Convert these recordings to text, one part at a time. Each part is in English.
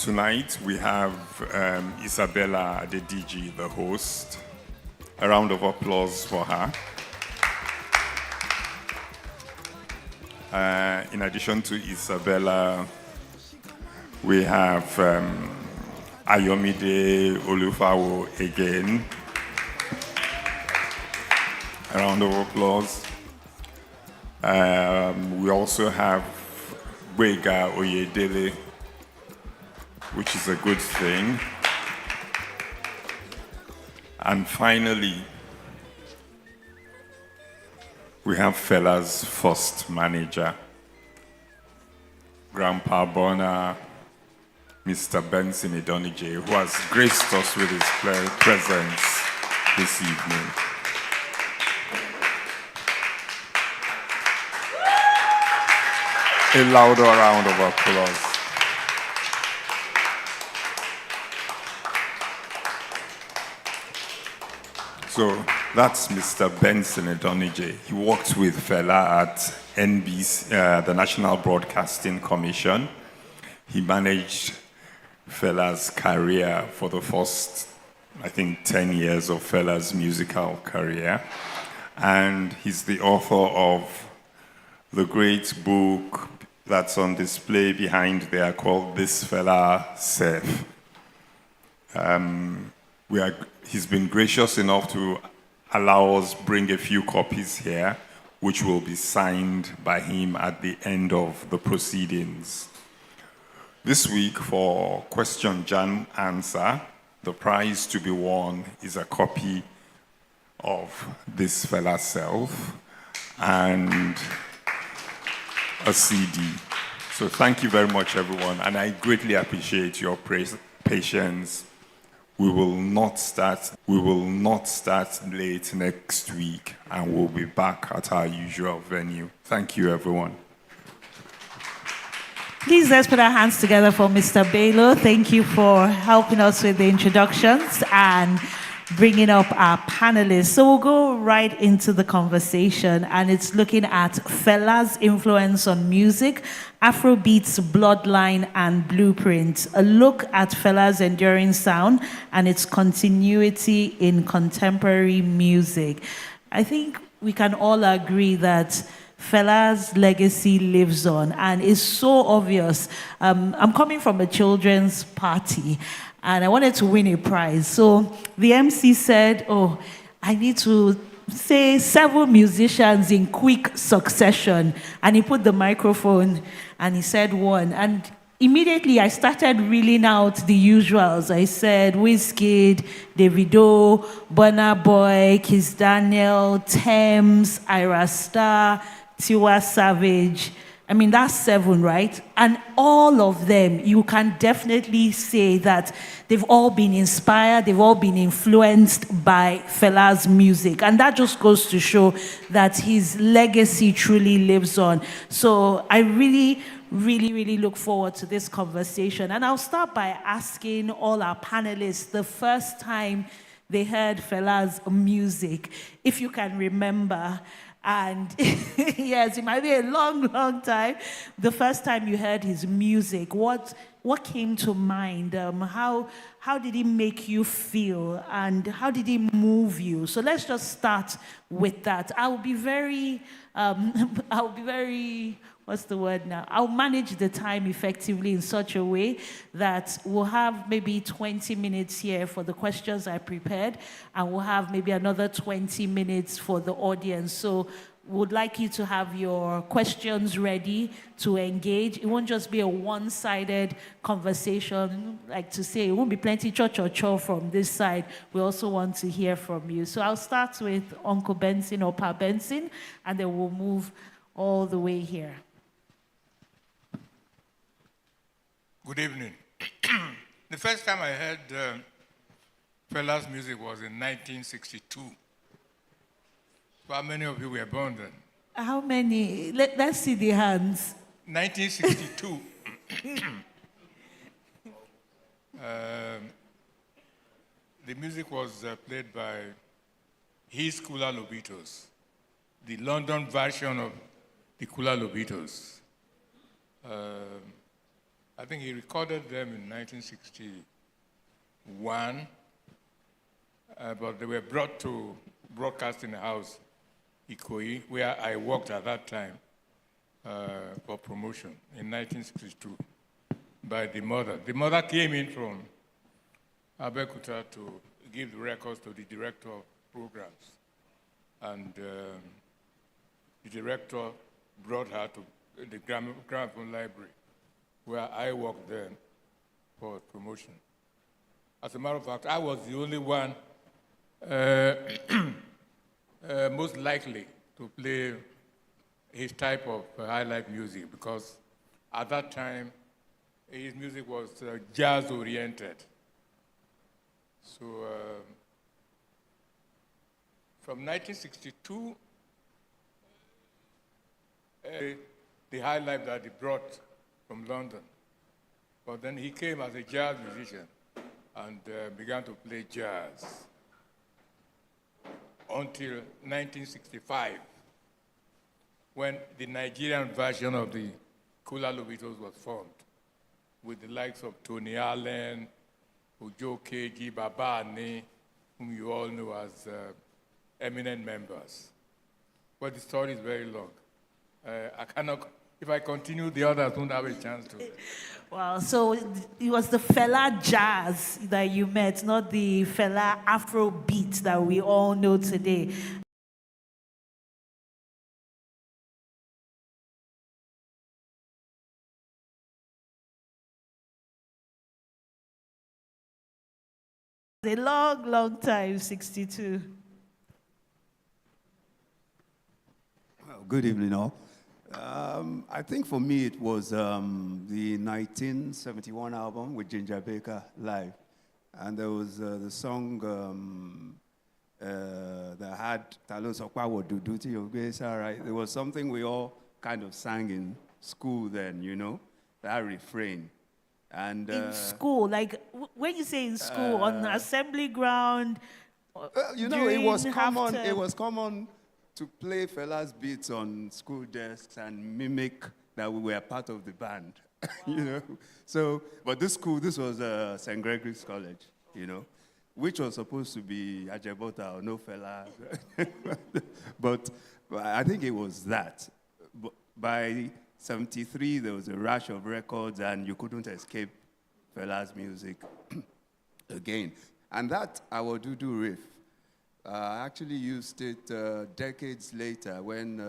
Tonight we have Isabella, the DG, the host. A round of applause for her. In addition to Isabella, we have Ayomide Olufawo again. A round of applause. We also have Wega Oyedele, which is a good thing. And finally, we have Fela's first manager, Grandpa Bona, Mr. Benson Idonije, who has graced us with his presence this evening. A louder round of applause. So that's Mr. Benson Idonije. He worked with Fela at NBC, the National Broadcasting Commission. He managed Fela's career for the first, I think, 10 years of Fela's musical career. And he's the author of the great book that's on display behind there called This Fela Safe. He's been gracious enough to allow us bring a few copies here, which will be signed by him at the end of the proceedings. This week, for Question Jam Answer, the prize to be won is a copy of This Fela Self and a CD. So thank you very much, everyone, and I greatly appreciate your patience. We will not start late next week, and we'll be back at our usual venue. Thank you, everyone. Please let's put our hands together for Mr. Bello. Thank you for helping us with the introductions and bringing up our panelists. So we'll go right into the conversation, and it's looking at Fela's influence on music, Afrobeat's Bloodline and Blueprint, a look at Fela's enduring sound and its continuity in contemporary music. I think we can all agree that Fela's legacy lives on and is so obvious. I'm coming from a children's party, and I wanted to win a prize. So the MC said, oh, I need to say several musicians in quick succession. And he put the microphone and he said one. And immediately I started reeling out the usuals. I said Wizkid, Davido, Burna Boy, Kiss Daniel, Thames, Ira Star, Tiwa Savage. I mean, that's 7, right? And all of them, you can definitely say that they've all been inspired, they've all been influenced by Fela's music. And that just goes to show that his legacy truly lives on. So I really look forward to this conversation. And I'll start by asking all our panelists the first time they heard Fela's music, if you can remember. And yes, it might be a long time. The first time you heard his music, what came to mind? How did he make you feel? And how did he move you? So let's just start with that. I'll be very, what's the word now? I'll manage the time effectively in such a way that we'll have maybe 20 minutes here for the questions I prepared, and we'll have maybe another 20 minutes for the audience. So would like you to have your questions ready to engage. It won't just be a one-sided conversation, like to say, it won't be plenty cho from this side. We also want to hear from you. So I'll start with Uncle Benson or Pa Benson, and then we'll move all the way here. Good evening. The first time I heard Fela's music was in 1962. So how many of you were born then? How many? Let's see the hands. 1962. The music was played by his Kula Lobitos, the London version of the Kula Lobitos. I think he recorded them in 1961, but they were brought to Broadcasting House, Ikoyi, where I worked at that time for promotion in 1962 by the mother. The mother came in from Abeokuta to give the records to the director of programs. And the director brought her to the Gramophone Library, where I worked then for promotion. As a matter of fact, I was the only one most likely to play his type of high life music, because at that time, his music was jazz-oriented. So from 1962, the high life that he brought from London. But then he came as a jazz musician and began to play jazz until 1965, when the Nigerian version of the ANIKULAPO was formed, with the likes of Tony Allen, Ojo Keji, Baba Ani, whom you all know as eminent members. But the story is very long. I cannot, if I continue, the others won't have a chance to. Wow, so it was the Fela jazz that you met, not the Fela Afrobeat that we all know today. A long, long time, 62. Well, good evening, all. I think for me it was the 1971 album with Ginger Baker live. And there was the song that had Talon Sokwa Dudu Ti Ogesa, right? There was something we all kind of sang in school then, you know, that refrain. And in school, like when you say in school, on the assembly ground, you know, it was common. half-term. It was common to play Fela's beats on school desks and mimic that we were part of the band. You know. So, but this was St. Gregory's College, you know, which was supposed to be Ajebota or no Fela, but I think it was that. By 73, there was a rush of records, and you couldn't escape Fela's music again. And that Our Dudu riff, I actually used it decades later when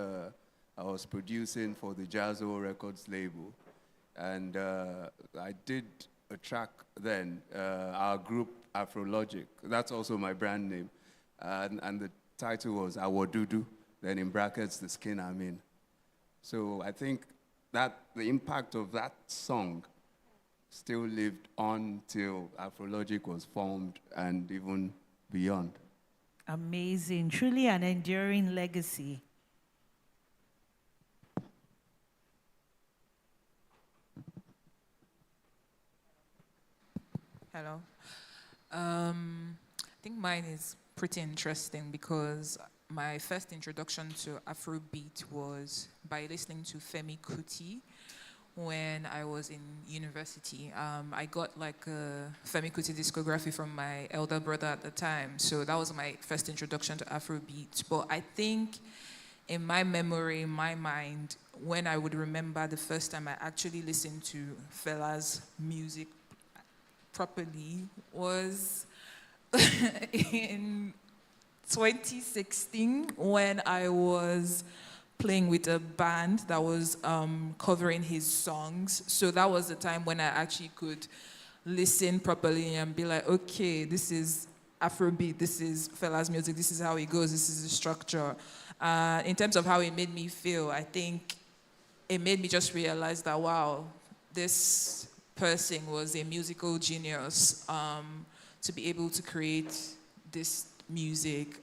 I was producing for the Jazzo Records label. And I did a track then, our group Afrologic. That's also my brand name. And the title was Our Dudu, then in brackets, The Skin I'm In. So I think that the impact of that song still lived on till Afrologic was formed and even beyond. Amazing, truly an enduring legacy. Hello. I think mine is pretty interesting because my first introduction to Afrobeat was by listening to Femi Kuti when I was in university. I got like a Femi Kuti discography from my elder brother at the time, so that was my first introduction to Afrobeat. But I think in my memory, in my mind, when I would remember the first time I actually listened to Fela's music properly was in 2016 when I was playing with a band that was covering his songs. So that was the time when I actually could listen properly and be like, okay, this is Afrobeat, this is Fela's music, this is how it goes, this is the structure. In terms of how it made me feel, I think it made me just realize that, wow, this person was a musical genius to be able to create this music.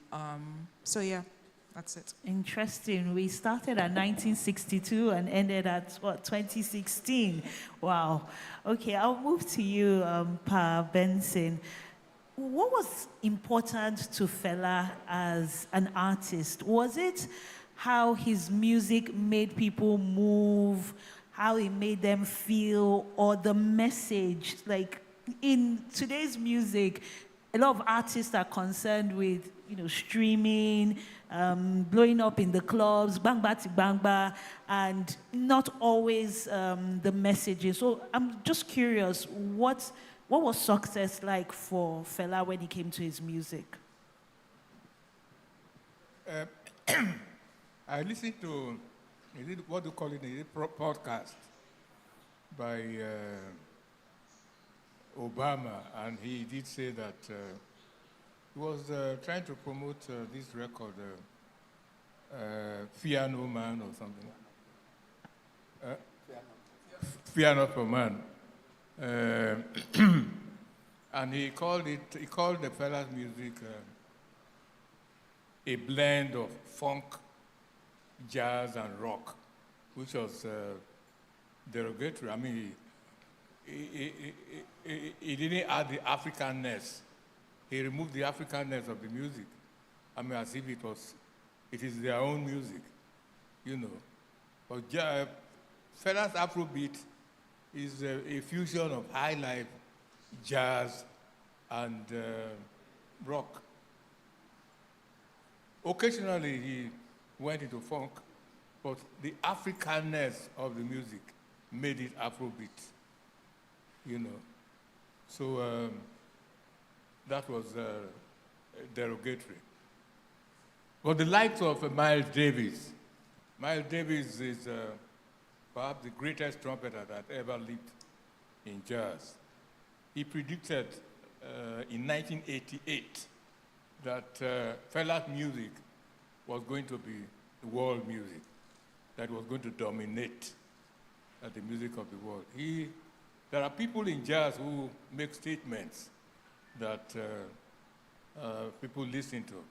So yeah, that's it. Interesting. We started at 1962 and ended at, what, 2016? Wow. Okay, I'll move to you, Pa Benson. What was important to Fela as an artist? Was it how his music made people move, how it made them feel, or the message. Like in today's music, a lot of artists are concerned with, streaming, blowing up in the clubs, bang bati bang ba, and not always the messaging. So I'm just curious, what was success like for Fela when he came to his music? I listened to, what do you call it, podcast by Obama, and he did say that he was trying to promote this record, Fear No Man or something. Fear Not for Man. And he called the Fela's music a blend of funk, jazz, and rock, which was derogatory. I mean, he didn't add the Africanness. He removed the Africanness of the music. I mean, as if it is their own music, But Fela's Afrobeat is a fusion of high life, jazz, and rock. Occasionally, he went into funk, but the Africanness of the music made it Afrobeat, So that was derogatory. But the likes of Miles Davis is perhaps the greatest trumpeter that ever lived in jazz. He predicted in 1988 that Fela's music was going to be the world music, that was going to dominate the music of the world. There are people in jazz who make statements that people listen to.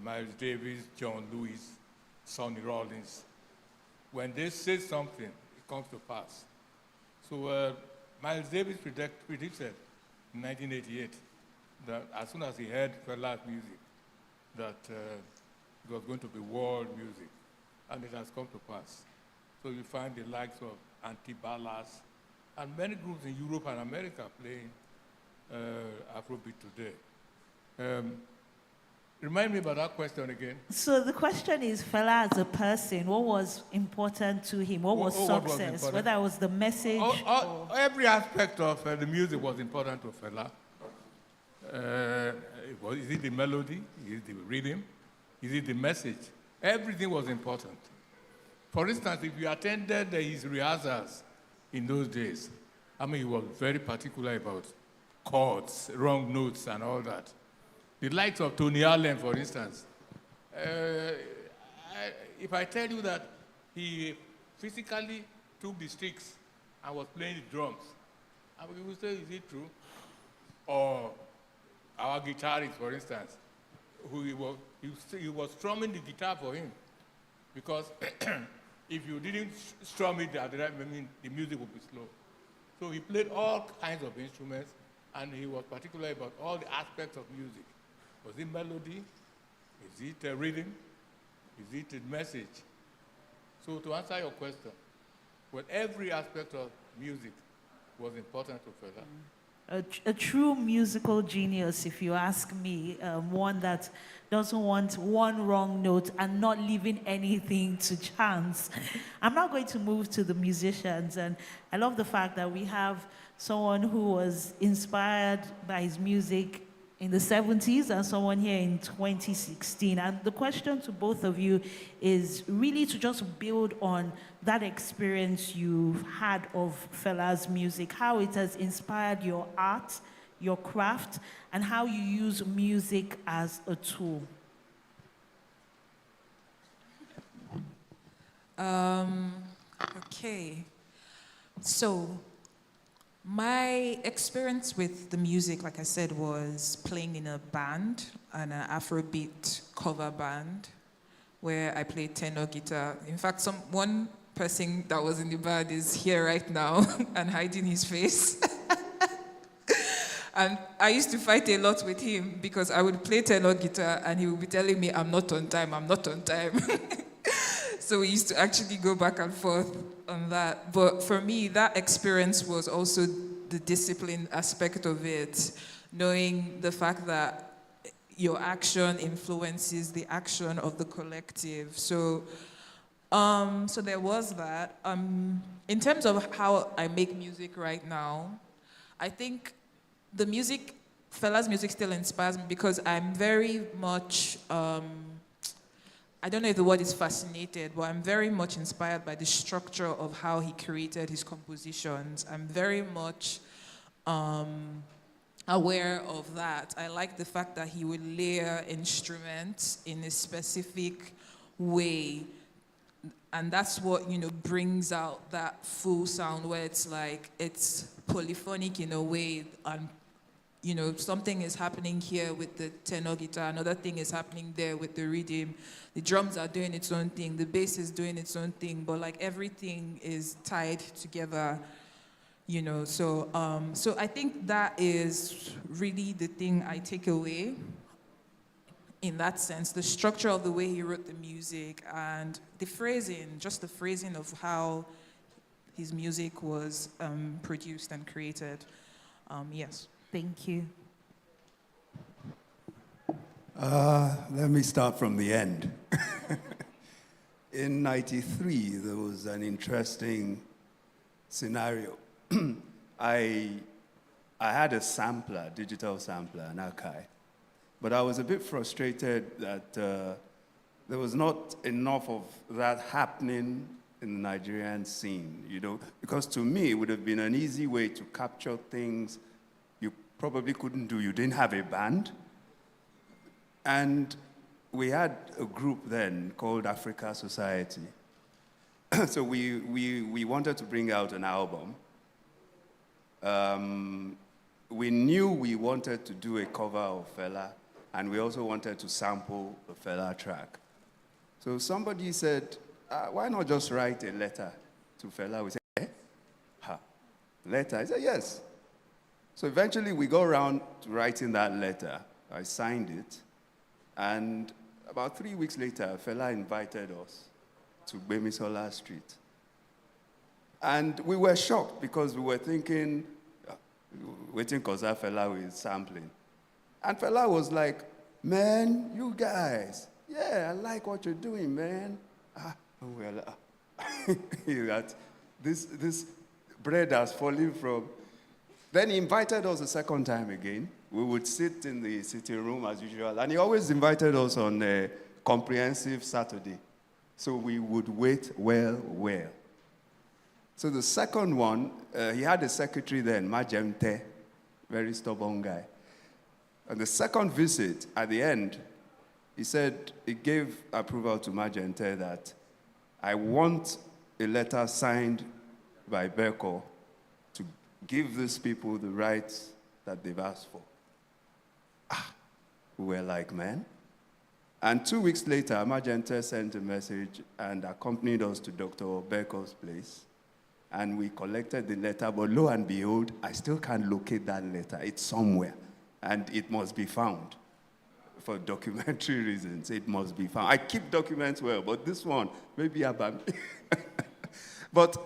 Miles Davis, John Lewis, Sonny Rollins. When they say something, it comes to pass. So Miles Davis predicted in 1988 that as soon as he heard Fela's music, that it was going to be world music, and it has come to pass. So you find the likes of Antibalas and many groups in Europe and America playing Afrobeat today. Remind me about that question again. So the question is, Fela as a person, what was important to him? What was success? What was whether it was the message or... Every aspect of the music was important to Fela. Is it the melody? Is it the rhythm? Is it the message? Everything was important. For instance, if you attended his rehearsals in those days, he was very particular about chords, wrong notes, and all that. The likes of Tony Allen, for instance. If I tell you that he physically took the sticks and was playing the drums, you will say, is it true? Or our guitarist, for instance, he was strumming the guitar for him, because if you didn't strum it at the right moment, the music would be slow. So he played all kinds of instruments, and he was particular about all the aspects of music. Was it melody? Is it a rhythm? Is it a message? So to answer your question, every aspect of music was important to Fela. A true musical genius, if you ask me, one that doesn't want one wrong note and not leaving anything to chance. I'm now going to move to the musicians, and I love the fact that we have someone who was inspired by his music in the 70s and someone here in 2016. And the question to both of you is really to just build on that experience you've had of Fela's music, how it has inspired your art, your craft, and how you use music as a tool. Okay. So, my experience with the music, like I said, was playing in a band, an Afrobeat cover band, where I played tenor guitar. In fact, one person that was in the band is here right now and hiding his face. And I used to fight a lot with him because I would play tenor guitar and he would be telling me, I'm not on time, I'm not on time. So we used to actually go back and forth on that. But for me, that experience was also the discipline aspect of it, knowing the fact that your action influences the action of the collective. So there was that. In terms of how I make music right now, I think the music, Fela's music still inspires me because I'm very much, I don't know if the word is fascinated, but I'm very much inspired by the structure of how he created his compositions. I'm very much aware of that. I like the fact that he would layer instruments in a specific way. And that's what, brings out that full sound where it's like, it's polyphonic in a way. And, something is happening here with the tenor guitar, another thing is happening there with the rhythm. The drums are doing its own thing, the bass is doing its own thing, but like everything is tied together, So I think that is really the thing I take away in that sense, the structure of the way he wrote the music and the phrasing, just the phrasing of how his music was produced and created. Yes. Thank you. Let me start from the end. In '93, there was an interesting scenario. I had a sampler, digital sampler, an archive. But I was a bit frustrated that there was not enough of that happening in the Nigerian scene, because to me, it would have been an easy way to capture things you probably couldn't do. You didn't have a band. And we had a group then called Africa Society. So we wanted to bring out an album. We knew we wanted to do a cover of Fela, and we also wanted to sample the Fela track. So somebody said, why not just write a letter to Fela? We said, letter? I said, yes. So eventually we go around to writing that letter. I signed it. And about 3 weeks later, Fela invited us to Gbemisola Street. And we were shocked because we were thinking, waiting because Fela was sampling. And Fela was like, man, you guys, yeah, I like what you're doing, man. And we're like, this bread has fallen from. Then he invited us a second time again. We would sit in the sitting room as usual, and he always invited us on a comprehensive Saturday. So we would wait well. So the second one, he had a secretary then, Majemte, very stubborn guy. And the second visit, at the end, he said, he gave approval to Majemte that I want a letter signed by Berko to give these people the rights that they've asked for. We were like, man. And 2 weeks later, Majemte sent a message and accompanied us to Dr. Berko's place. And we collected the letter, but lo and behold, I still can't locate that letter. It's somewhere, and it must be found. For documentary reasons, it must be found. I keep documents well, but this one, maybe Abami. But,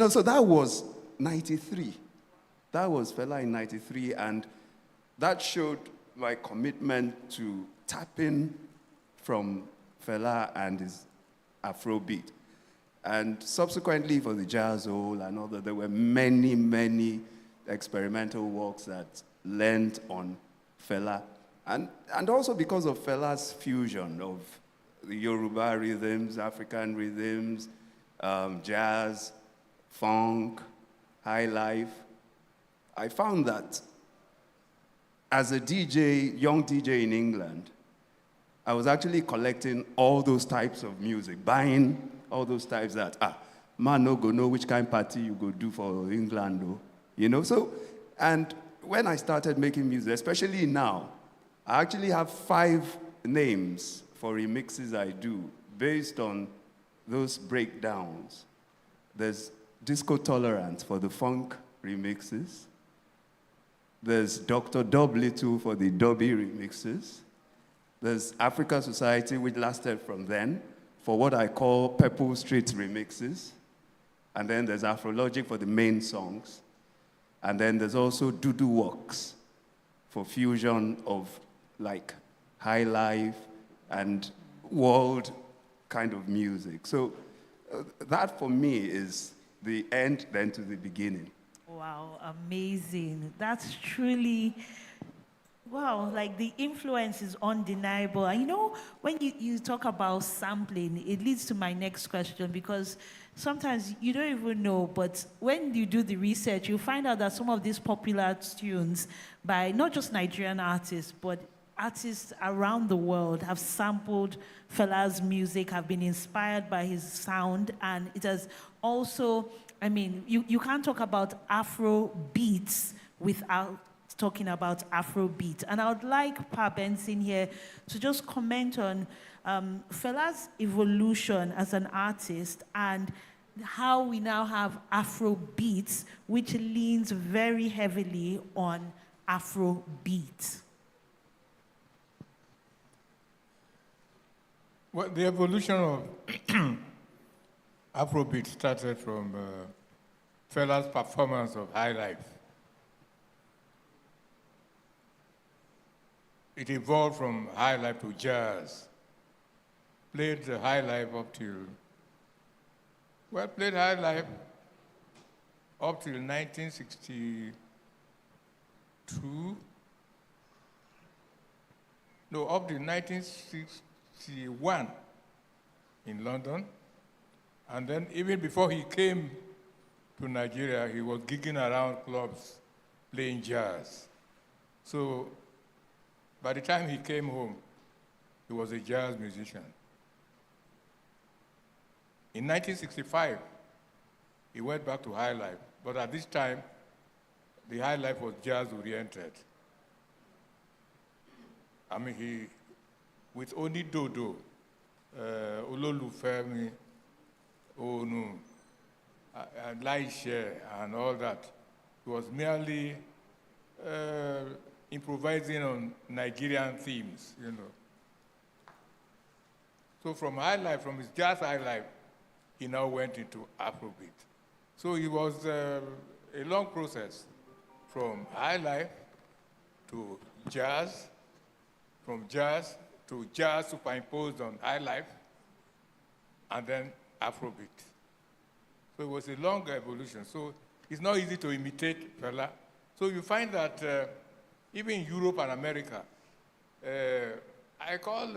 so that was 93. That was Fela in 93, and that showed my commitment to tapping from Fela and his Afrobeat. And subsequently for the jazz hall and all that, there were many experimental works that lent on Fela. And also because of Fela's fusion of the Yoruba rhythms, African rhythms, jazz, funk, high life, I found that as a DJ, young DJ in England, I was actually collecting all those types of music, buying all those types that, man no go know which kind of party you go do for England, though. So, and when I started making music, especially now, I actually have 5 names for remixes I do based on those breakdowns. There's Disco Tolerance for the funk remixes. There's Dr. Dub Little for the dubby remixes. There's Africa Society, which lasted from then, for what I call Purple Street remixes. And then there's Afrologic for the main songs. And then there's also Dudu Works for fusion of like high life and world kind of music. So that for me is the end then to the beginning. Wow, amazing. That's truly, wow, like the influence is undeniable. And you know, when you talk about sampling, it leads to my next question, because sometimes you don't even know, but when you do the research, you find out that some of these popular tunes by not just Nigerian artists, but artists around the world have sampled Fela's music, have been inspired by his sound, and it has also, I mean, you can't talk about Afro beats without talking about Afrobeat. And I would like Pa Benson here to just comment on Fela's evolution as an artist and how we now have Afrobeats, which leans very heavily on Afrobeat. Well, the evolution of Afrobeat started from Fela's performance of High Life. It evolved from High Life to jazz. Played the High Life up till, well, played High Life up till 1962. No, up till 1961 in London. And then even before he came to Nigeria, he was gigging around clubs playing jazz. So by the time he came home, he was a jazz musician. In 1965, he went back to High Life, but at this time, the High Life was jazz-oriented. I mean, he, with Oni Dodo, Ololufemi, Onu, Laishe, and all that, he was merely improvising on Nigerian themes, you know. So from High Life, from his jazz High Life, he now went into Afrobeat. So it was a long process from High Life to jazz, from jazz to jazz superimposed on High Life, and then Afrobeat. So it was a long evolution. So it's not easy to imitate Fela. So you find that even in Europe and America, I call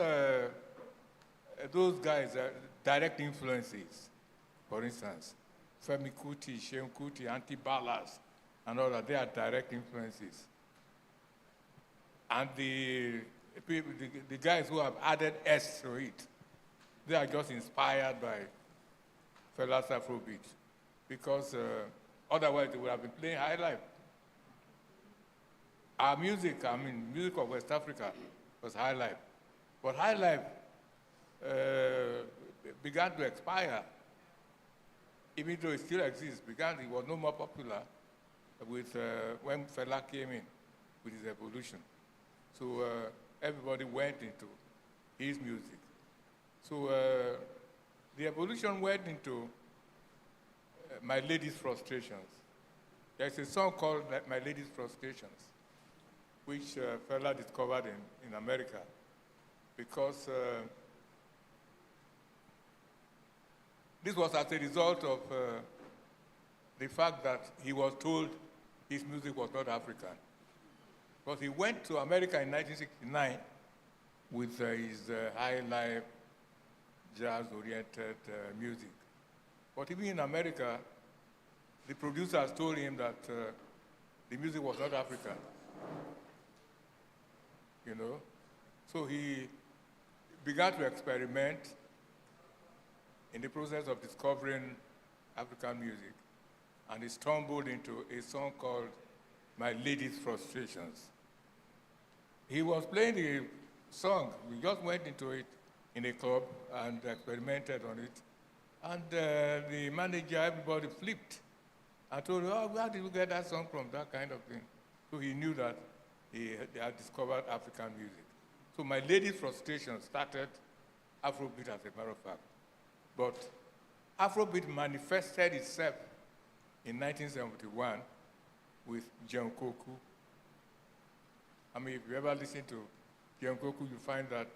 those guys direct influences. For instance, Femi Kuti, Sheun Kuti, Auntie Ballas, and all that, they are direct influences. And the guys who have added S to it, they are just inspired by Fela's Afrobeat, because otherwise they would have been playing High Life. Our music, I mean, music of West Africa was High Life. But High Life began to expire, even though it still exists, it was no more popular with when Fela came in with his evolution. So everybody went into his music. So the evolution went into My Lady's Frustrations. There's a song called My Lady's Frustrations, which Fela discovered in America, because this was as a result of the fact that he was told his music was not African. Because he went to America in 1969 with his high life, jazz-oriented music. But even in America, the producers told him that the music was not African. You know? So he began to experiment in the process of discovering African music, and he stumbled into a song called My Lady's Frustrations. He was playing the song. We just went into it in a club and experimented on it. And the manager, everybody flipped and told him, oh, where did you get that song from, that kind of thing? So he knew that they had discovered African music. So My Lady's Frustrations started Afrobeat, as a matter of fact. But Afrobeat manifested itself in 1971 with John Koku. I mean, if you ever listen to John Koku, you find that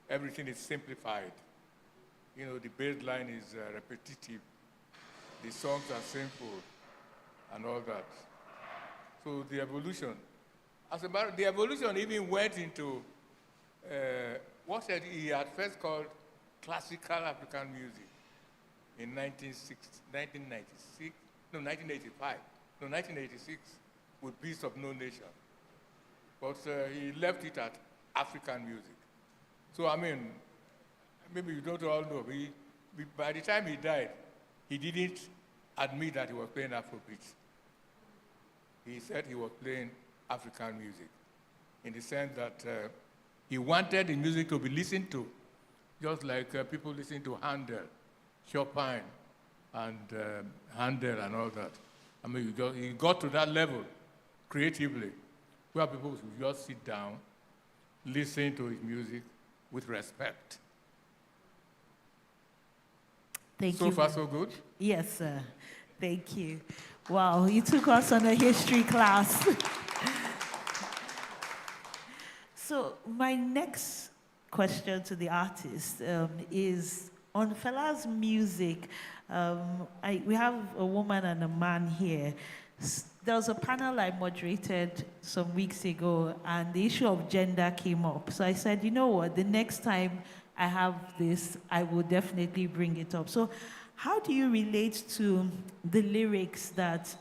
everything is simplified. You know, the bass line is repetitive. The songs are simple and all that. So the evolution, the evolution even went into what he had first called classical African music in 1996, no, 1985, no, 1986, with Beast of No Nation. But he left it at African music. So, I mean, maybe you don't all know, by the time he died, he didn't admit that he was playing Afrobeat. He said he was playing African music in the sense that he wanted the music to be listened to, just like people listen to Handel, Chopin, and Handel and all that. I mean, he got to that level creatively, where people should just sit down, listen to his music with respect. Thank you. So far, so good? Yes, sir. Thank you. Wow, you took us on a history class. So my next question to the artist is on Fela's music. We have a woman and a man here. There was a panel I moderated some weeks ago, and the issue of gender came up. So I said, you know what, the next time I have this, I will definitely bring it up. So how do you relate to the lyrics that,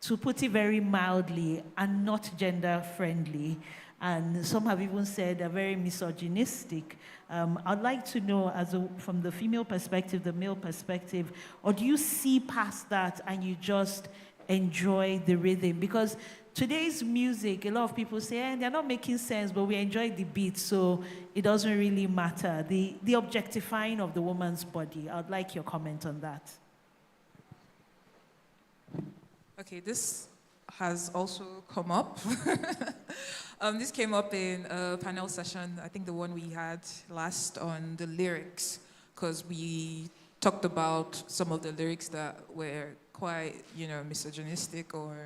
to put it very mildly, are not gender friendly? And some have even said are very misogynistic. I'd like to know, from the female perspective, the male perspective, or do you see past that and you just enjoy the rhythm? Because today's music, a lot of people say, they're not making sense, but we enjoy the beat, so it doesn't really matter. The objectifying of the woman's body. I'd like your comment on that. Okay, this has also come up. This came up in a panel session, I think the one we had last on the lyrics, because we talked about some of the lyrics that were quite, misogynistic, or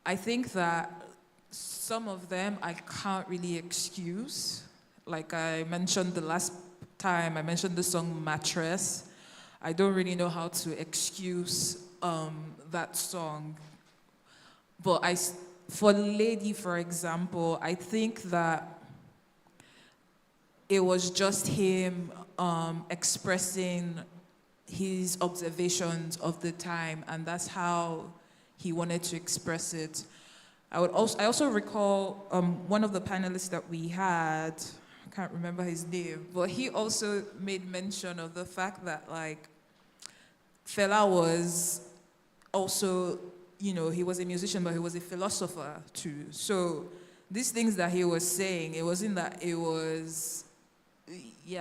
I think that some of them I can't really excuse. Like I mentioned the last time, I mentioned the song Mattress. I don't really know how to excuse that song. But for Lady, for example, I think that it was just him expressing his observations of the time, and that's how he wanted to express it. I also recall one of the panelists that we had, I can't remember his name, but he also made mention of the fact that, like, Fela was also, he was a musician, but he was a philosopher too. So these things that he was saying, it wasn't that it was,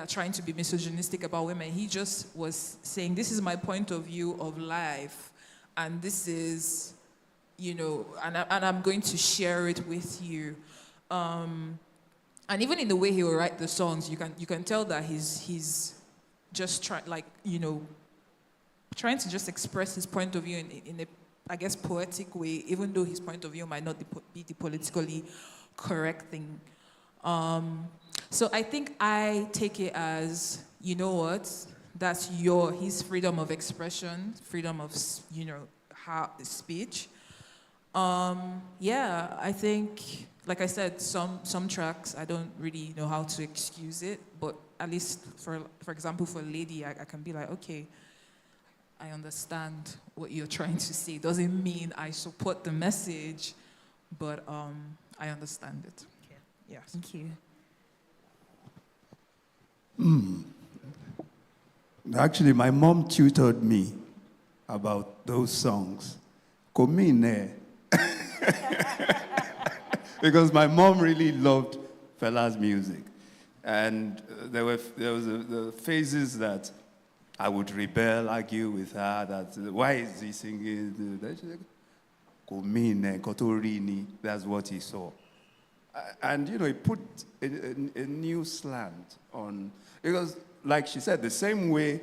trying to be misogynistic about women. He just was saying, this is my point of view of life, and this is, and I'm going to share it with you. And even in the way he will write the songs, you can tell that he's just trying to just express his point of view in a, I guess, poetic way, even though his point of view might not be the politically correct thing. So I think I take it as, you know what, that's his freedom of expression, freedom of, speech. I think, like I said, some tracks, I don't really know how to excuse it, but at least, for example, for Lady, I can be like, okay, I understand what you're trying to say. Doesn't mean I support the message, but I understand it. Yeah. Thank you. Actually, my mom tutored me about those songs. Komine. Because my mom really loved Fela's music. And there was the phases that I would rebel, argue with her, that why is he singing? Komine, Kotorini, that's what he saw. And, he put a new slant on, because like she said, the same way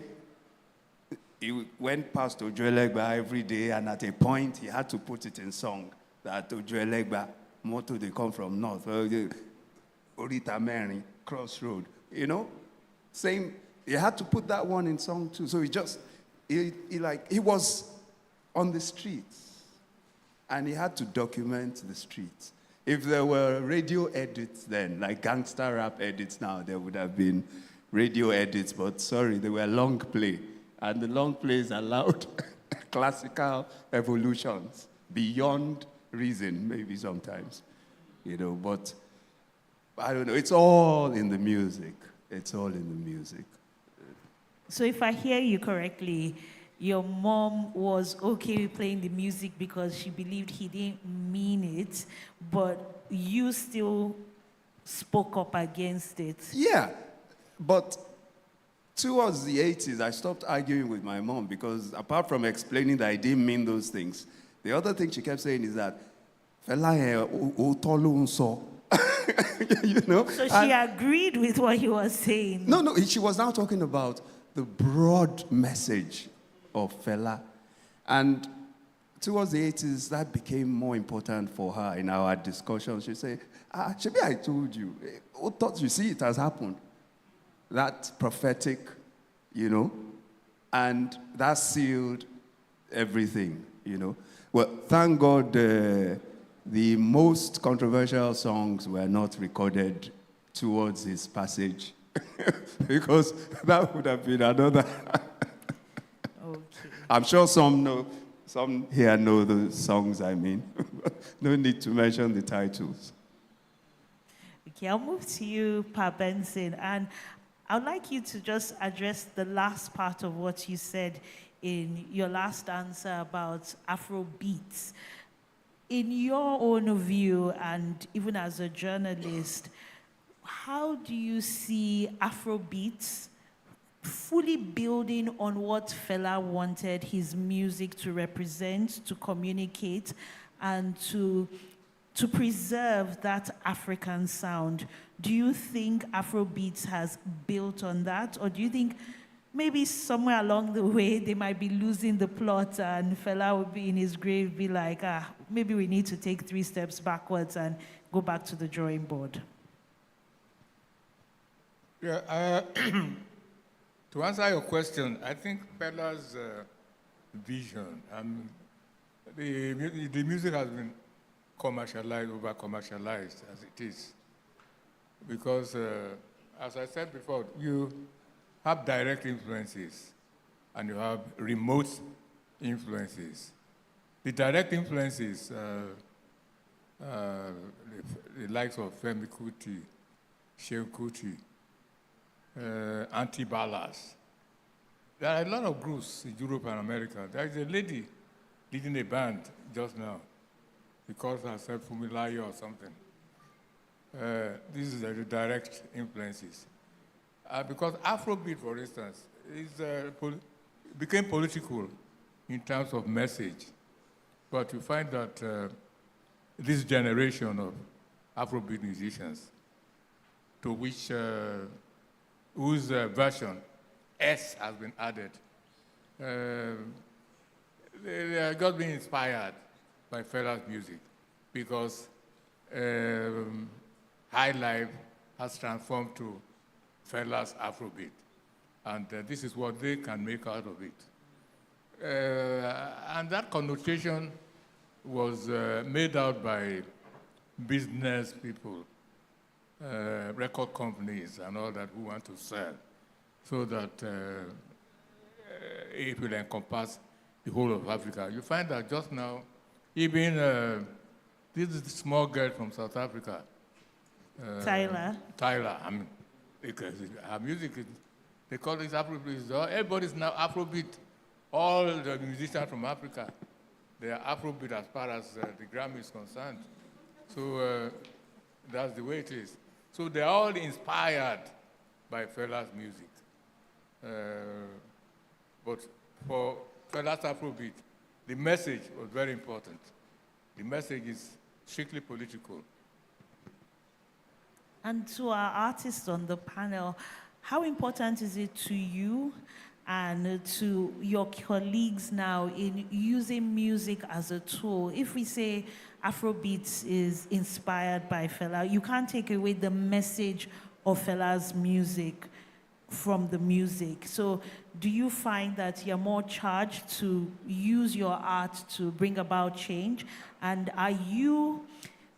he went past Ojuelegba every day, and at a point he had to put it in song that Ojuelegba, motto they come from north, Orita Mary, Crossroad, you know? Same, he had to put that one in song too. So he was on the streets, and he had to document the streets. If there were radio edits then, like gangster rap edits now, there would have been radio edits, but sorry, they were long play. And the long plays allowed classical evolutions beyond reason, maybe sometimes, you know, but I don't know, it's all in the music. It's all in the music. So if I hear you correctly, your mom was okay with playing the music because she believed he didn't mean it, but you still spoke up against it. Yeah, but towards the 80s, I stopped arguing with my mom because apart from explaining that I didn't mean those things, the other thing she kept saying is that, Fela, you know? So she agreed with what he was saying. No, she was now talking about the broad message of Fela. And towards the 80s, that became more important for her in our discussions. She'd say, Shebi, I told you. You see, it has happened. That prophetic, you know, and that sealed everything, you know. Well, thank God the most controversial songs were not recorded towards his passage because that would have been another. Okay. I'm sure some here know the songs I mean. No need to mention the titles. Okay, I'll move to you, Pa Benson, and I'd like you to just address the last part of what you said in your last answer about Afrobeats. In your own view, and even as a journalist, how do you see Afrobeats fully building on what Fela wanted his music to represent, to communicate, and to preserve that African sound? Do you think Afrobeats has built on that? Or do you think maybe somewhere along the way they might be losing the plot and Fela will be in his grave, be like, maybe we need to take 3 steps backwards and go back to the drawing board? Yeah, to answer your question, I think Fela's vision, the music has been commercialized, over-commercialized as it is. Because, as I said before, you have direct influences and you have remote influences. The direct influences, the likes of Femi Kuti, Sheikh Kuti, Anti-Ballas. There are a lot of groups in Europe and America. There is a lady leading a band just now. She calls herself Fumilayo or something. These are the direct influences. Because Afrobeat, for instance, became political in terms of message. But you find that this generation of Afrobeat musicians, to which whose version S has been added, they are just being inspired by Fela's music because High Life has transformed to Fela's Afrobeat. And this is what they can make out of it. And that connotation was made out by business people, record companies and all that who want to sell, so that it will encompass the whole of Africa. You find that just now, even this is the small girl from South Africa. Tyler, I mean, because her music, they call it Afrobeat. Everybody's now Afrobeat. All the musicians from Africa, they are Afrobeat as far as the Grammy is concerned. So that's the way it is. So they're all inspired by Fela's music. But for Fela's Afrobeat, the message was very important. The message is strictly political. and to our artists on the panel, how important is it to you and to your colleagues now in using music as a tool? If we say Afrobeat is inspired by Fela, you can't take away the message of Fela's music from the music. So do you find that you're more charged to use your art to bring about change? And are you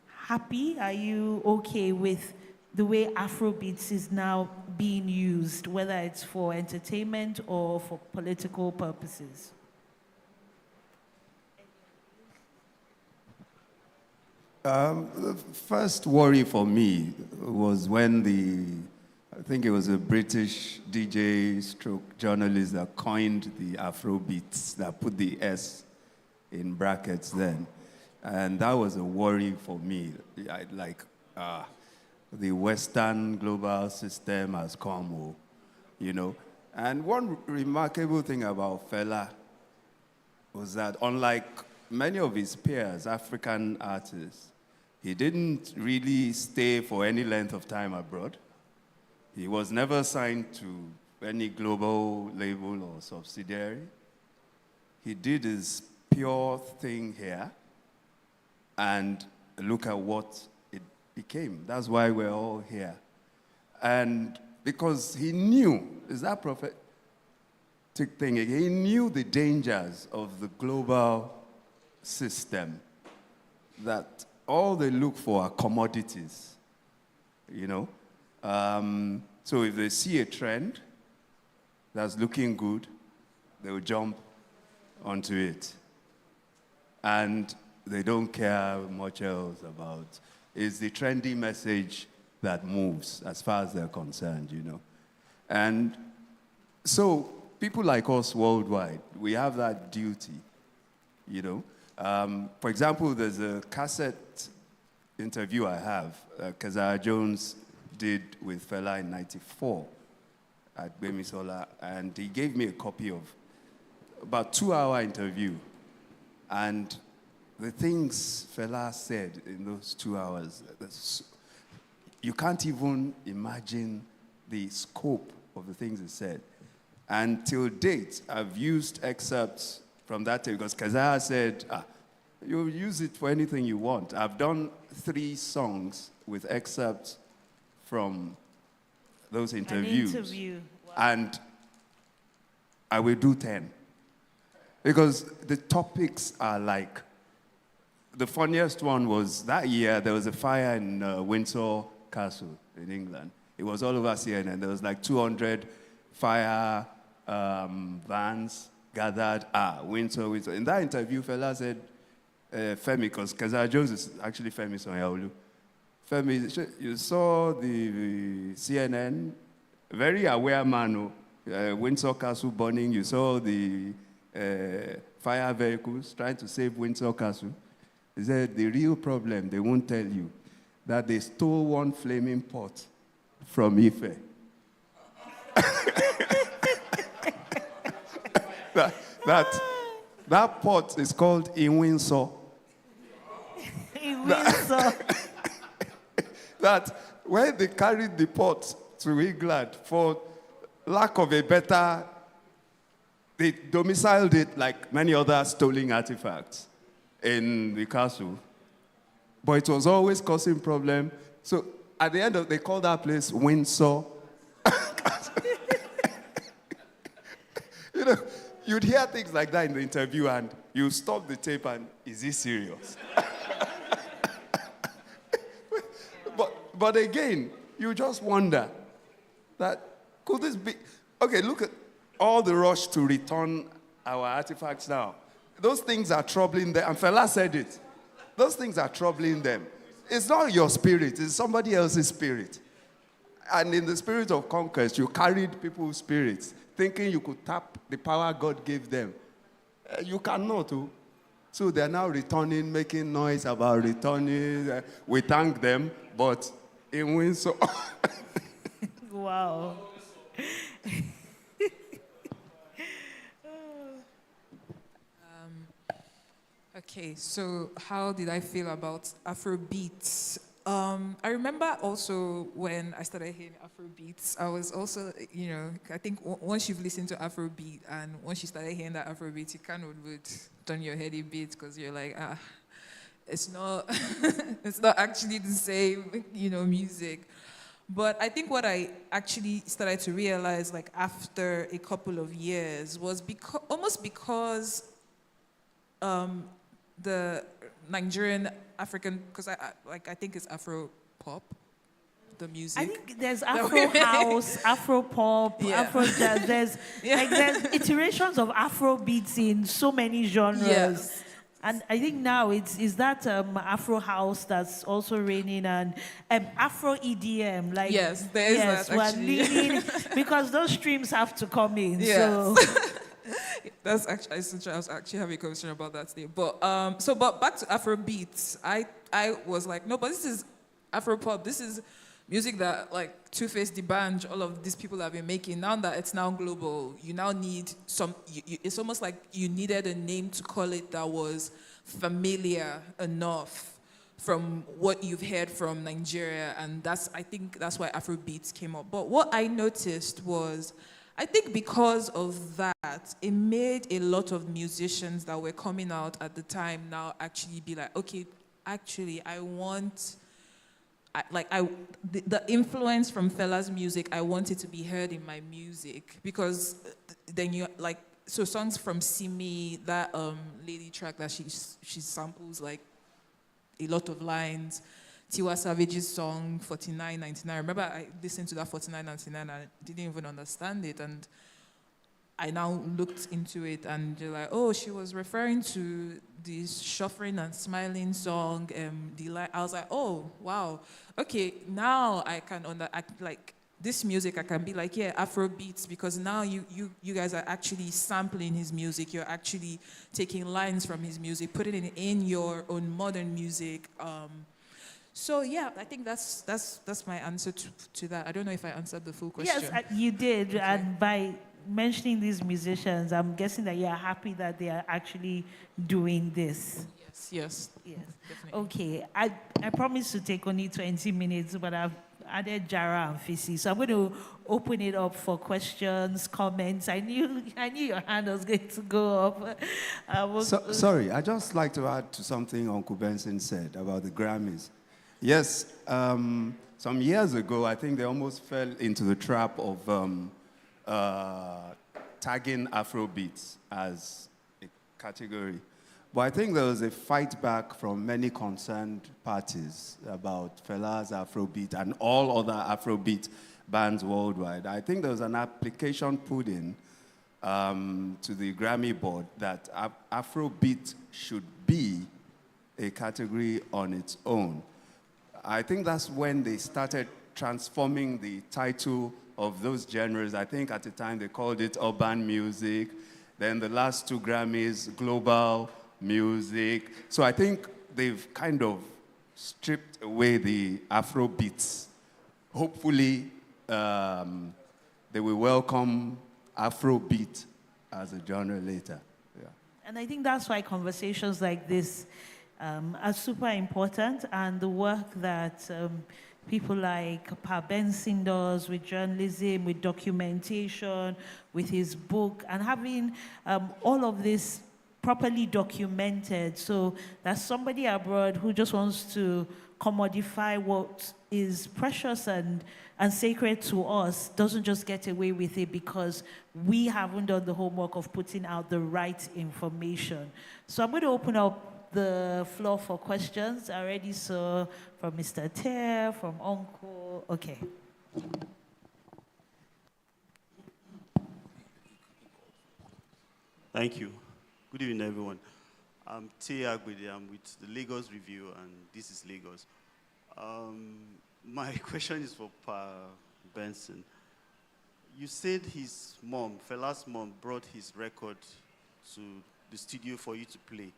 happy? Are you okay with the way Afrobeats is now being used, whether it's for entertainment or for political purposes? The first worry for me was when I think it was a British DJ stroke journalist that coined the Afrobeats, that put the S in brackets then. And that was a worry for me. The Western global system has come, you know. And one remarkable thing about Fela was that unlike many of his peers, African artists, he didn't really stay for any length of time abroad. He was never signed to any global label or subsidiary. He did his pure thing here, and look at what it became. That's why we're all here. And because he knew, is that prophetic thing again? He knew the dangers of the global system, that all they look for are commodities, you know? So if they see a trend that's looking good, they will jump onto it. And they don't care much else about. It's the trendy message that moves as far as they're concerned, you know. And so people like us worldwide, we have that duty, you know. For example, there's a cassette interview I have, Kazara Jones did with Fela in '94 at Bemisola, and he gave me a copy of about 2-hour interview. And the things Fela said in those 2 hours, you can't even imagine the scope of the things he said. And till date, I've used excerpts from that tape because Kazara said, you'll use it for anything you want. I've done 3 songs with excerpts from those interviews. An interview. Wow. And I will do 10. Because the topics are like, the funniest one was that year there was a fire in Windsor Castle in England. It was all over CNN. There was like 200 fire vans gathered. Windsor. In that interview, Fela said, Femi, because Kazara Jones is actually Femi Sonyaolu. Femi, you saw the CNN, very aware man, Windsor Castle burning. You saw the fire vehicles trying to save Windsor Castle. He said, the real problem, they won't tell you, that they stole one flaming pot from Ife. that pot is called Windsor. Windsor. That when they carried the pot to England, for lack of a better, they domiciled it like many other stolen artifacts in the castle. But it was always causing problem. So at the end of, they called that place Windsor. You know, you'd hear things like that in the interview and you stop the tape and, is he serious? But again, you just wonder that, could this be? Okay, look at all the rush to return our artifacts now. Those things are troubling them. And Fela said it. Those things are troubling them. It's not your spirit. It's somebody else's spirit. And in the spirit of conquest, you carried people's spirits, thinking you could tap the power God gave them. You cannot. So they're now returning, making noise about returning. We thank them, but in Windsor. Wow. Okay, so how did I feel about Afrobeats I remember also when I started hearing Afrobeats, I was also, I think once you've listened to Afrobeat and once you started hearing that Afrobeat, you kind of would turn your head a bit because you're like, it's not, it's not actually the same, music. But I think what I actually started to realize, like after a couple of years, was almost because the Nigerian African, because I think it's Afro pop, the music. I think there's Afro house, Afro pop, Yeah. Afro jazz. There's there's iterations of Afro beats in so many genres. Yes. And I think now it's that Afro house that's also reigning and Afro EDM. Like Yes, there is yes, that, we're actually. leaning because those streams have to come in. Yes. So That's actually essential. I was actually having a conversation about that today. But but back to Afrobeats, I was like, no, but this is Afro pop. This is music that like Two-Face, D'banj, all of these people have been making. Now that it's now global, you now need it's almost like you needed a name to call it that was familiar enough from what you've heard from Nigeria, and I think that's why Afrobeats came up. But what I noticed was, I think because of that, it made a lot of musicians that were coming out at the time now actually be like, okay, actually, the influence from Fela's music, I want it to be heard in my music. Because then so songs from Simi, that lady track that she samples like a lot of lines. Tiwa Savage's song 49.99. Remember, I listened to that 49.99 and I didn't even understand it. And I now looked into it and they're like, oh, she was referring to this Shuffling and Smiling song. I was like, oh, wow. Okay, now I can like this music. I can be like, yeah, Afrobeats, because now you guys are actually sampling his music. You're actually taking lines from his music, putting it in your own modern music. So yeah, I think that's my answer to that. I don't know if I answered the full question. yes, you did. Okay. And by mentioning these musicians, I'm guessing that you're happy that they are actually doing this. Yes. Yes. Definitely. Okay. I promised to take only 20 minutes, but I've added Jara and Fisi. So I'm going to open it up for questions, comments. I knew your hand was going to go up. Sorry, I'd just like to add to something Uncle Benson said about the Grammys. Yes, some years ago, I think they almost fell into the trap of tagging Afrobeats as a category. But I think there was a fight back from many concerned parties about Fela's Afrobeat and all other Afrobeat bands worldwide. I think there was an application put in to the Grammy board that Afrobeat should be a category on its own. I think that's when they started transforming the title of those genres. I think at the time they called it urban music. Then the last two Grammys, global music. So I think they've kind of stripped away the Afrobeats. Hopefully, they will welcome Afrobeat as a genre later. Yeah. And I think that's why conversations like this are super important, and the work that people like Pa Benson does with journalism, with documentation, with his book, and having all of this properly documented so that somebody abroad who just wants to commodify what is precious and sacred to us doesn't just get away with it because we haven't done the homework of putting out the right information. So I'm going to open up the floor for questions. I already saw from Mr. Ter, from Uncle. Okay. Thank you. Good evening, everyone. I'm T. Agbede. I'm with the Lagos Review, and this is Lagos. My question is for Pa Benson. You said his mom, Fela's mom, brought his record to the studio for you to play.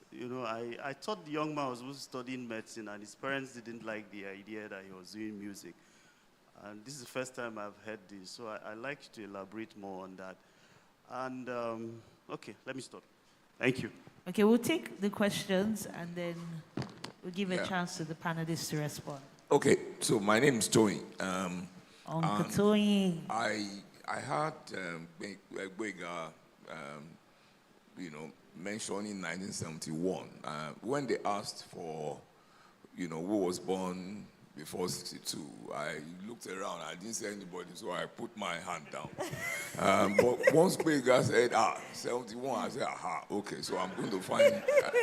You know, I thought the young man was supposed to study medicine, and his parents didn't like the idea that he was doing music. And this is the first time I've heard this, so I'd like you to elaborate more on that. And, okay, let me stop. Thank you. Okay, we'll take the questions and then We'll give a chance to the panelists to respond. Okay, so my name is Tony. Uncle Tony. I heard Gbega, mentioned in 1971 when they asked for, who was born before 62. I looked around, I didn't see anybody, so I put my hand down. But once Gbega said, 71, I said, aha, okay, so I'm going to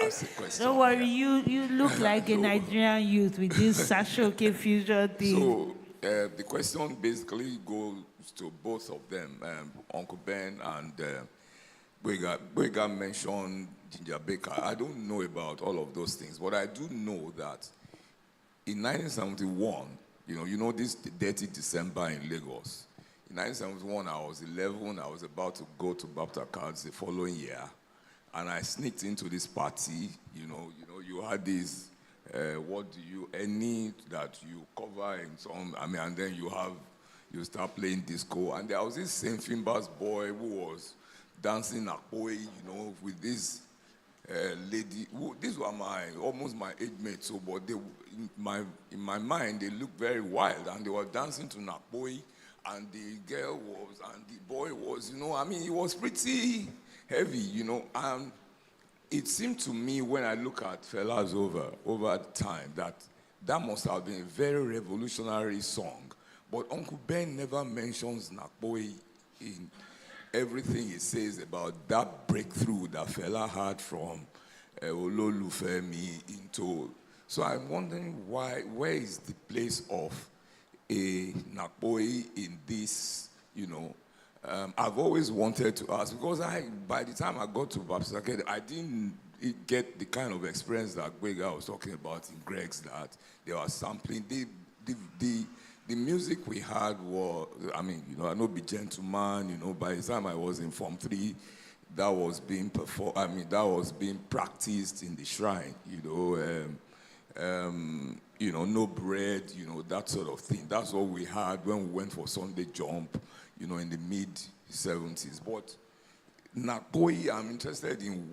ask the question. Don't worry, you look like a Nigerian youth with this Sashoke fusion thing. So the question basically goes to both of them, Uncle Ben and Gbega. Gbega mentioned Ginger Baker. I don't know about all of those things, but I do know that in 1971, this dirty December in Lagos. In 1971, I was 11. I was about to go to Baptist Cards the following year, and I sneaked into this party. You had this. Any that you cover in some. And then you start playing disco, and there was this Saint Finbar's boy who was dancing akpoi, with this lady. These were almost my age mates. So, but in my mind, they looked very wild, and they were dancing to nakpoi, and the girl was, and the boy was, he was pretty heavy, and it seemed to me when I look at Fela's over time that must have been a very revolutionary song. But Uncle Ben never mentions nakpoi in everything he says about that breakthrough that Fela had from Ololufemi into. So I'm wondering where is the place of a nakpoi in this, I've always wanted to ask, because by the time I got to Baptist Academy, I didn't get the kind of experience that Gbega was talking about in Greg's, that they were sampling. The music we had was, I know Be Gentleman, by the time I was in Form 3, that was being performed, that was being practiced in the shrine, No Bread, that sort of thing. That's what we had when we went for Sunday Jump, in the mid-70s. But nakpoi, I'm interested in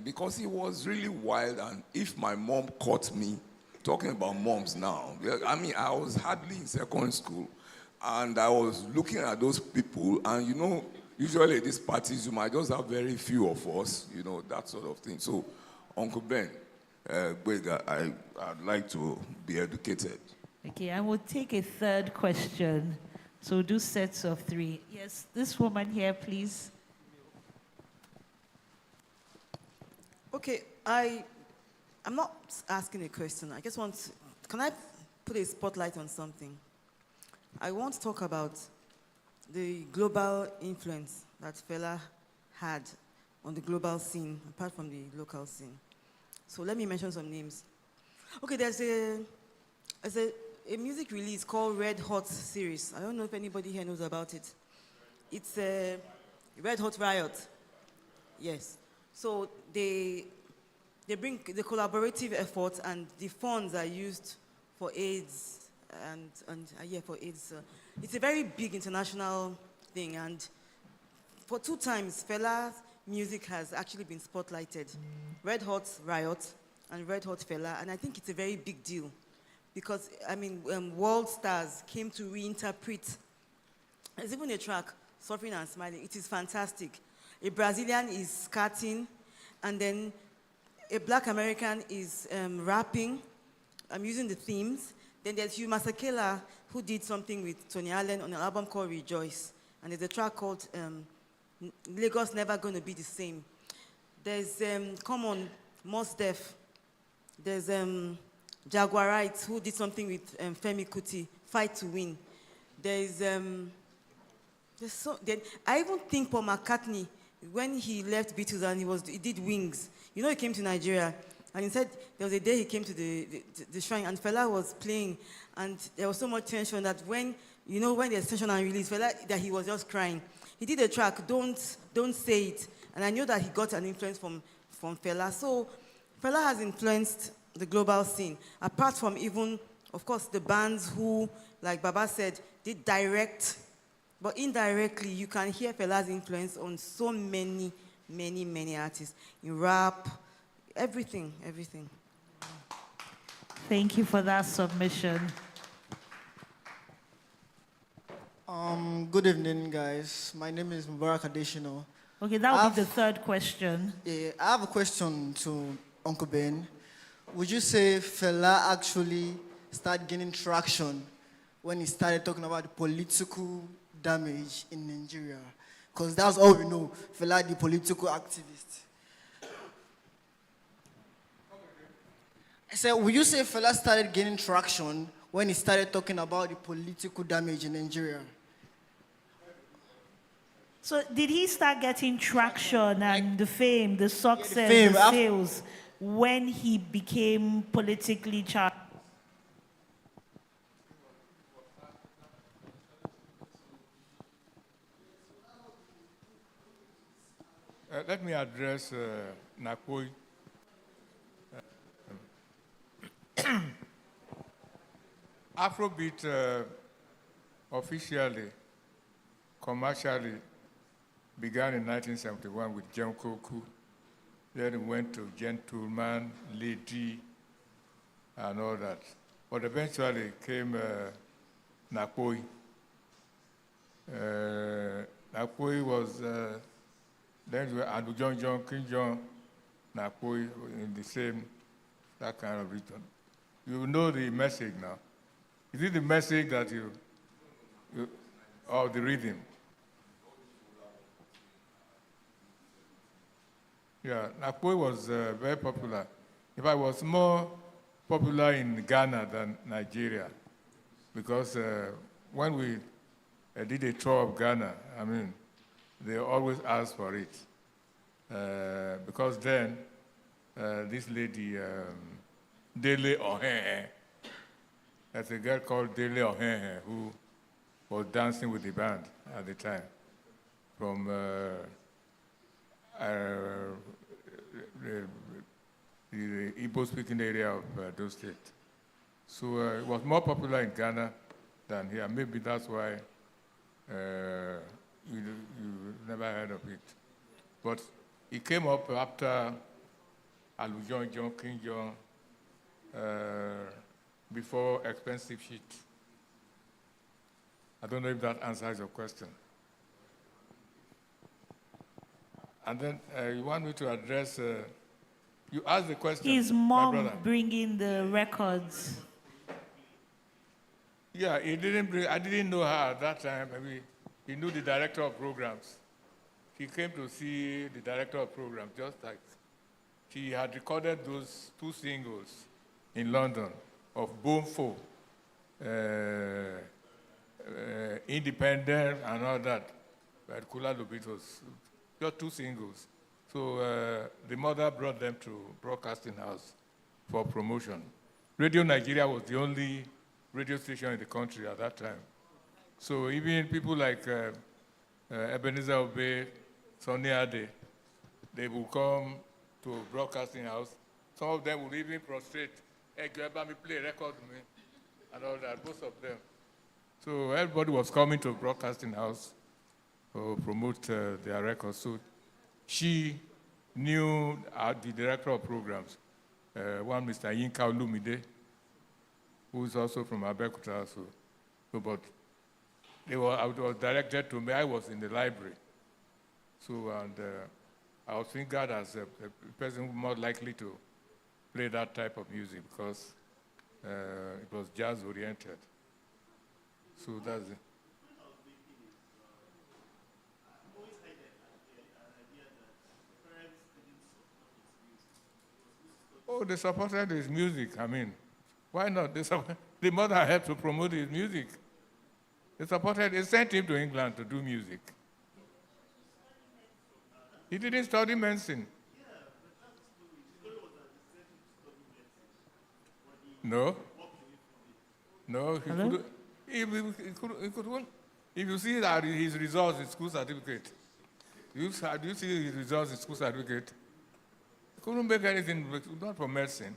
because he was really wild, and if my mom caught me, talking about moms now, I was hardly in secondary school, and I was looking at those people, and usually at these parties, you might just have very few of us, that sort of thing. So, Uncle Ben, Gbega, I'd like to be educated. Okay, I will take a third question. So do sets of 3. Yes, this woman here, please. Okay, I'm not asking a question. I just can I put a spotlight on something? I want to talk about the global influence that Fela had on the global scene, apart from the local scene. So let me mention some names. Okay, there's a music release called Red Hot series. I don't know if anybody here knows about it. It's a Red Hot Riot. Yes. So they bring the collaborative effort, and the funds are used for AIDS for AIDS. It's a very big international thing, and for 2 times, Fela's music has actually been spotlighted. Red Hot Riot and Red Hot Fela, and I think it's a very big deal because, world stars came to reinterpret. There's even a track, Suffering and Smiling. It is fantastic. A Brazilian is scatting, and then a Black American is rapping. I'm using the themes. Then there's Hugh Masekela, who did something with Tony Allen on an album called Rejoice. And there's a track called Lagos Never Gonna Be the Same. There's, Mos Def. There's Jaguarites, who did something with Femi Kuti, Fight to Win. Then I even think Paul McCartney, when he left Beatles and he did Wings, he came to Nigeria, and he said there was a day he came to the shrine, and Fela was playing, and there was so much tension that when there's tension and release, Fela, that he was just crying. He did a track, Don't Say It, and I knew that he got an influence from Fela. So Fela has influenced the global scene, apart from even, of course, the bands who, like Baba said, did direct, but indirectly, you can hear Fela's influence on so many, many, many artists. In rap, everything. Thank you for that submission. Good evening, guys. My name is Mubarak Adeshino. Okay, that will be the third question. I have a question to Uncle Ben. Would you say Fela actually started gaining traction when he started talking about the political damage in Nigeria? Because that's all we know, Fela, the political activist. I said, would you say Fela started gaining traction when he started talking about the political damage in Nigeria? So did he start getting traction and the fame, the success, fame, the sales when he became politically charged? Let me address Nakoi. Afrobeat officially, commercially, began in 1971 with Jem Koku. Then it went to Gentleman, Lady, and all that. But eventually came Nakoi. Nakoi was, then we had John, King John, Nakoi in the same, that kind of region. You know the message now. Is it the message that you or the rhythm? Yeah, Nakoi was very popular. In fact, it was more popular in Ghana than Nigeria, because when we did a tour of Ghana, I mean, they always asked for it. Because then, this lady, Dele Ohenhe, there's a girl called Dele Ohenhe who was dancing with the band at the time from the Igbo-speaking area of those states. So it was more popular in Ghana than here. Maybe that's why you never heard of it. But it came up after Alujon John, King John, before Expensive Sheet. I don't know if that answers your question. And then you want me to address, you asked the question. His mom bringing the records. Yeah, he didn't bring, I didn't know her at that time. Maybe he knew the director of programs. He came to see the director of programs, just like she had recorded those 2 singles in London of Bomfo, Independent and all that. But ANIKULAPO, it was just 2 singles. So the mother brought them to Broadcasting House for promotion. Radio Nigeria was the only radio station in the country at that time. So even people like Ebenezer Obey, Sonny Ade, they will come to Broadcasting House. Some of them will even prostrate, hey, can you play a record with me? And all that, most of them. So everybody was coming to Broadcasting House to promote their records. So she knew the director of programs, one Mr. Yinka Olumide, who is also from Abeokuta. So, but I was directed to me. I was in the library. So, and I was fingered as a person more likely to play that type of music because it was jazz-oriented. So that's it. Oh, they supported his music. I mean, why not? The mother helped to promote his music. They sent him to England to do music. He didn't study medicine. No. No, he couldn't. He couldn't. If you see that his results, his school certificate, do you see his results, his school certificate? He couldn't make anything, not for medicine.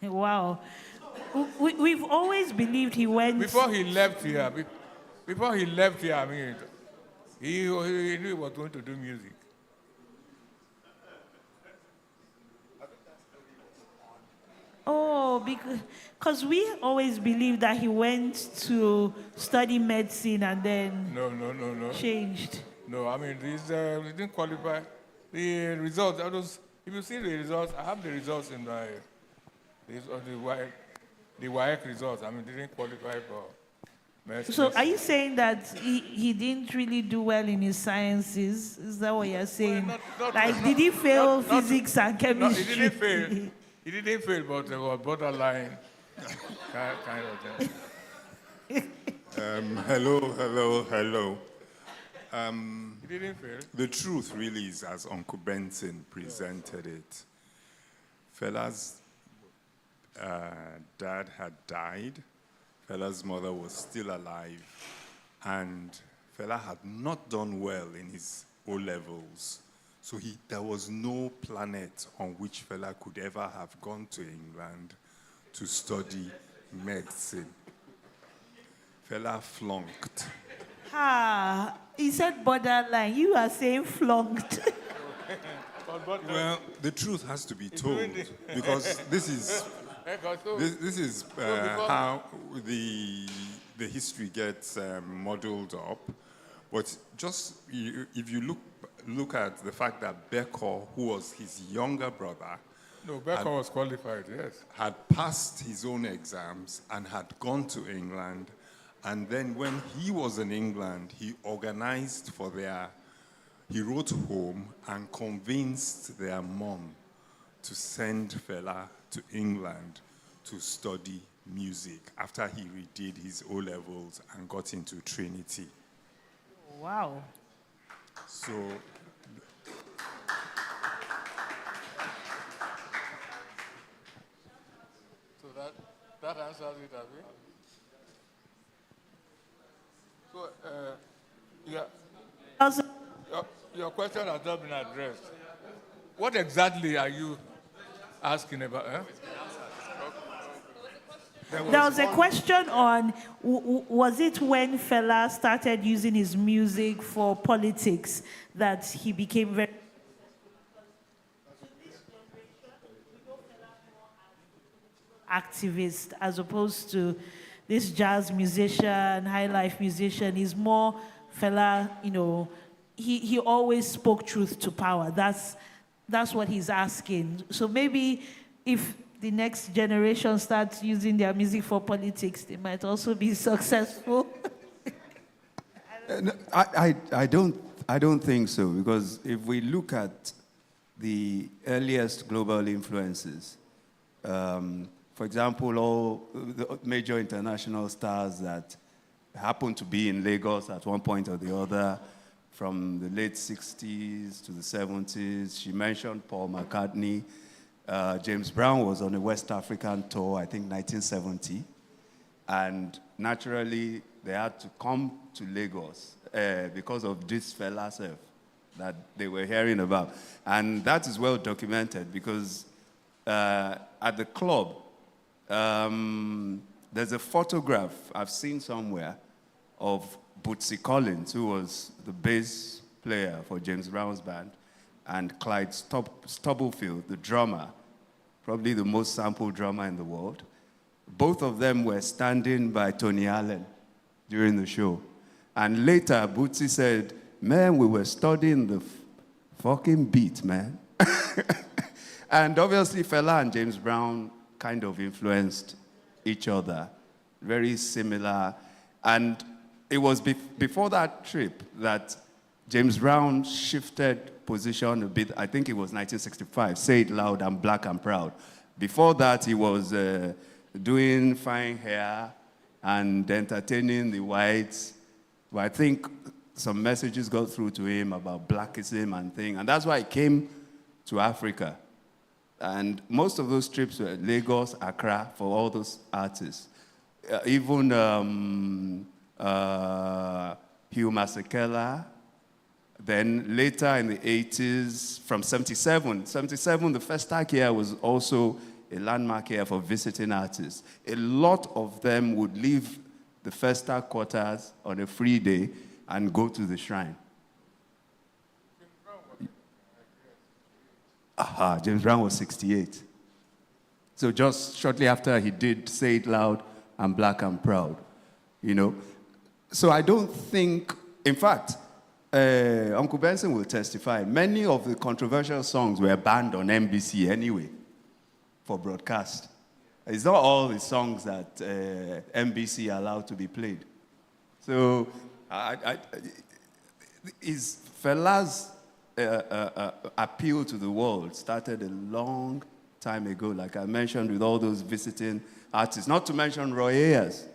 Wow. We've always believed he went... Before he left here, I mean, he knew he was going to do music. Oh, because we always believe that he went to study medicine and then No. changed. No, I mean, he didn't qualify. The results, if you see the results, I have the results in the WAEC results. I mean, they didn't qualify for medicine. So are you saying that he didn't really do well in his sciences? Is that what you're saying? Did he fail physics and No, chemistry? he didn't fail. He didn't fail, but there was borderline kind of thing. Hello. He didn't fail. The truth really is as Uncle Benson presented it. Fela's dad had died. Fela's mother was still alive. And Fela had not done well in his O-levels. So there was no planet on which Fela could ever have gone to England to study medicine. Fela flunked. He said borderline. You are saying flunked. Well, the truth has to be told because this is how the history gets modeled up. But just if you look at the fact that Becker, who was his younger brother, No, Becker was qualified, yes. had passed his own exams and had gone to England. And then when he was in England, he organized he wrote home and convinced their mom to send Fela to England to study music after he redid his O-levels and got into Trinity. Wow. So that answers it, I think. So, your question has not been addressed. What exactly are you asking about? There was a question on, was it when Fela started using his music for politics that he became very activist as opposed to this jazz musician, high life musician? He's more Fela, he always spoke truth to power. That's what he's asking. So maybe if the next generation starts using their music for politics, they might also be successful. I don't think so, because if we look at the earliest global influences, for example, all the major international stars that happened to be in Lagos at one point or the other, from the late 60s to the 70s. She mentioned Paul McCartney. James Brown was on a West African tour, I think 1970. And naturally, they had to come to Lagos because of this Fela self that they were hearing about. And that is well documented because at the club, there's a photograph I've seen somewhere of Bootsy Collins, who was the bass player for James Brown's band, and Clyde Stubblefield, the drummer, probably the most sampled drummer in the world. Both of them were standing by Tony Allen during the show. And later, Bootsy said, "Man, we were studying the fucking beat, man." And obviously, Fela and James Brown kind of influenced each other, very similar. And it was before that trip that James Brown shifted position a bit. I think it was 1965, Say It Loud, I'm Black and Proud. Before that, he was doing Fine Hair and entertaining the whites. But I think some messages got through to him about blackism and things. And that's why he came to Africa. And most of those trips were Lagos, Accra, for all those artists. Even Hugh Masekela. Then later in the 80s, from 77, the Festac year was also a landmark year for visiting artists. A lot of them would leave the Festac quarters on a free day and go to the shrine. James Brown was 68. So just shortly after he did Say It Loud, I'm Black, I'm Proud, you know. So I don't think, in fact, Uncle Benson will testify, many of the controversial songs were banned on NBC anyway for broadcast. It's not all the songs that NBC allowed to be played. So is Fela's appeal to the world started a long time ago, like I mentioned, with all those visiting artists, not to mention Roy Ayers,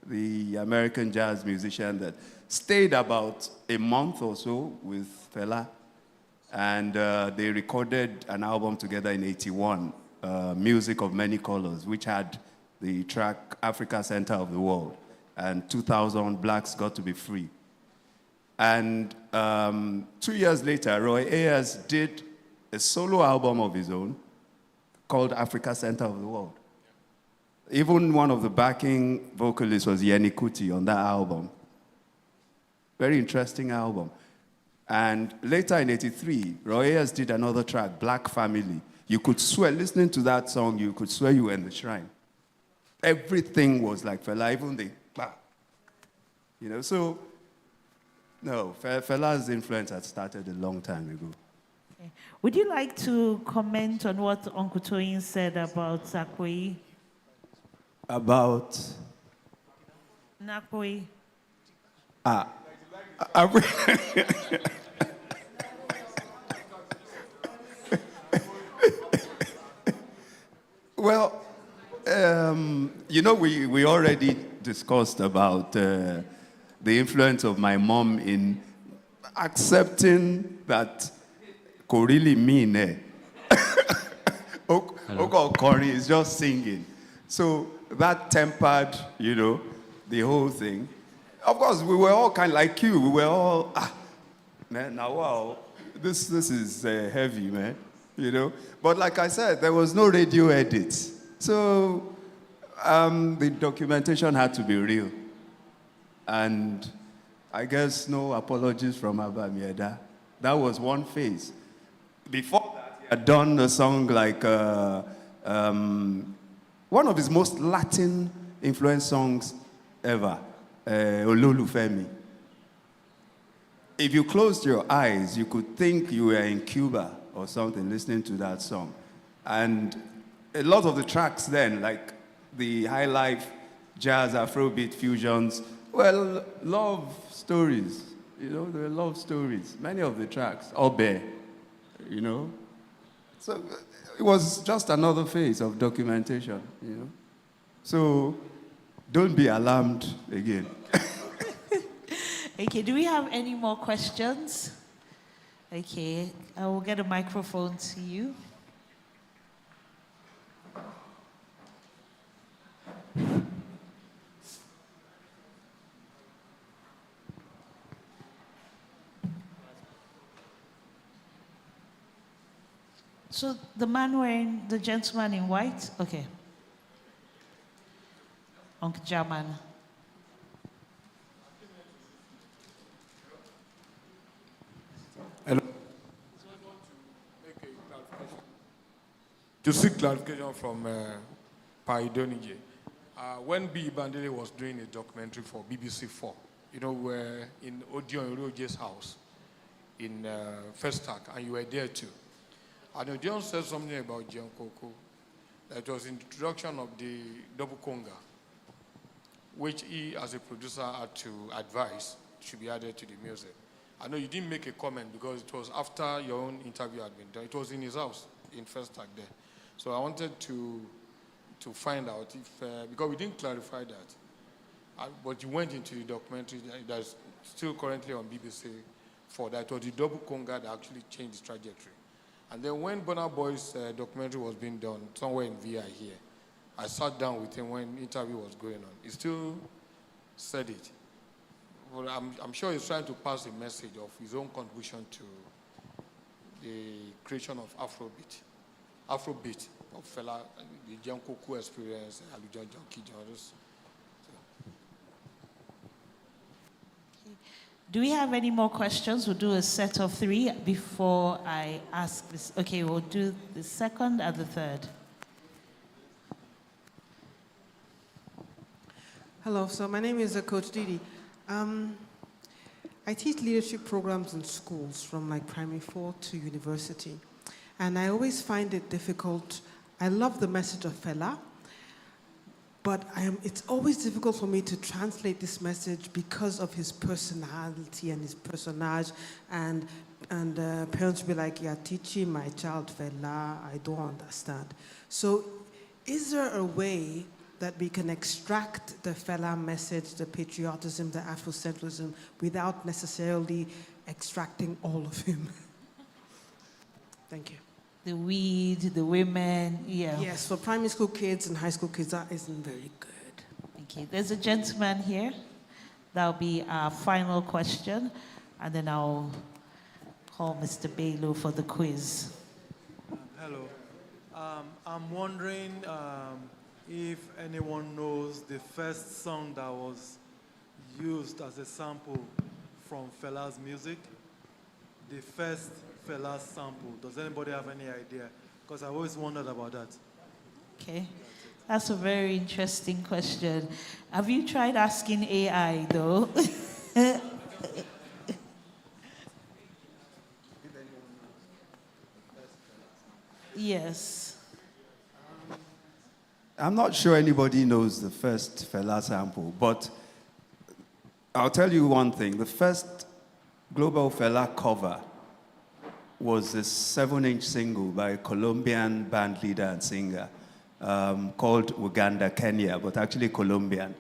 the American jazz musician that stayed about a month or so with Fela, and they recorded an album together in '81, Music of Many Colors, which had the track Africa Center of the World, and 2000, Blacks Got to Be Free. And 2 years later, Roy Ayers did a solo album of his own called Africa Center of the World. Even one of the backing vocalists was KUTI on that album. Very interesting album. And later in '83, Roy Ayers did another track, Black Family. You could swear, listening to that song, you could swear you were in the shrine. Everything was like Fela, even the, you know, so, no, Fela's influence had started a long time ago. Okay. Would you like to comment on what Uncle Toyin said about Zakwe? About? Nakwe. Well, you know, we already discussed about the influence of my mom in accepting that could really mean Okokori is just singing. So that tempered, you know, the whole thing. Of course, we were all kind of like you. We were all, man, now wow, this is heavy, man, you know. But like I said, there was no radio edits. So the documentation had to be real. And I guess no apologies from Abba Mieda. That was one phase. Before that, he had done a song like one of his most Latin-influenced songs ever, Ololufemi. If you closed your eyes, you could think you were in Cuba or something listening to that song. And a lot of the tracks then, like the high life, jazz, Afrobeat fusions, well, love stories. You know, there were love stories. Many of the tracks, Obe, you know. So it was just another phase of documentation, you know. So don't be alarmed again. Okay, do we have any more questions? Okay, I will get a microphone to you. So the man wearing, the gentleman in white? Okay. Uncle German. Hello. To seek clarification from Paidonije. When B. Bandele was doing a documentary for BBC 4, you know, we're in Odion Roje's house in Festac, and you were there too. And Odion said something about Jian Koko. That was introduction of the double conga, which he, as a producer, had to advise should be added to the music. I know you didn't make a comment because it was after your own interview had been done. It was in his house in Festac there. So I wanted to find out if, because we didn't clarify that, but you went into the documentary that's still currently on BBC 4, that was the double conga that actually changed the trajectory. And then when Burna Boy's documentary was being done, somewhere in VI here, I sat down with him when the interview was going on. He still said it. Well, I'm sure he's trying to pass a message of his own contribution to the creation of Afrobeat of Fela, the John Koku experience, Alujan Junkie Jones. Do we have any more questions? We'll do a set of 3 before I ask this. Okay, we'll do the second and the third. Hello, so my name is Coach Didi. I teach leadership programs in schools from like primary 4 to university. And I always find it difficult. I love the message of Fela, but it's always difficult for me to translate this message because of his personality and his personage. And parents will be like, "You're teaching my child Fela, I don't understand." So is there a way that we can extract the Fela message, the patriotism, the Afrocentrism, without necessarily extracting all of him? Thank you. The weed, the women, yeah. Yes, for primary school kids and high school kids, that isn't very good. Thank you. There's a gentleman here. That'll be our final question, and then I'll call Mr. Bello for the quiz. Hello. I'm wondering if anyone knows the first song that was used as a sample from Fela's music. The first Fela sample. Does anybody have any idea? Because I always wondered about that. Okay. That's a very interesting question. Have you tried asking AI, though? Yes. I'm not sure anybody knows the first Fela sample, but I'll tell you one thing. The first global Fela cover was a 7-inch single by a Colombian band leader and singer called Uganda, Kenya, but actually Colombian.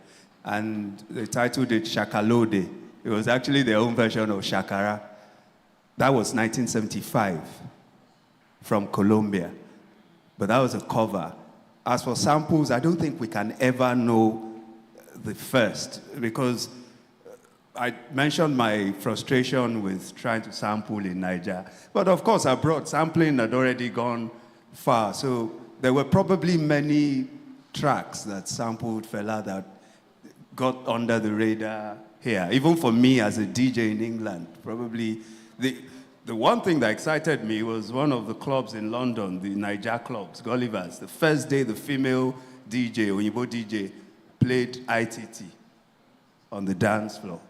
And they titled it Shakalode. It was actually their own version of Shakara. That was 1975 from Colombia. But that was a cover. As for samples, I don't think we can ever know the first, because I mentioned my frustration with trying to sample in Niger. But of course, abroad, sampling had already gone far. So there were probably many tracks that sampled Fela that got under the radar here. Even for me as a DJ in England, probably the one thing that excited me was one of the clubs in London, the Niger clubs, Gulliver's. The first day the female DJ, Oyibo DJ, played ITT on the dance floor.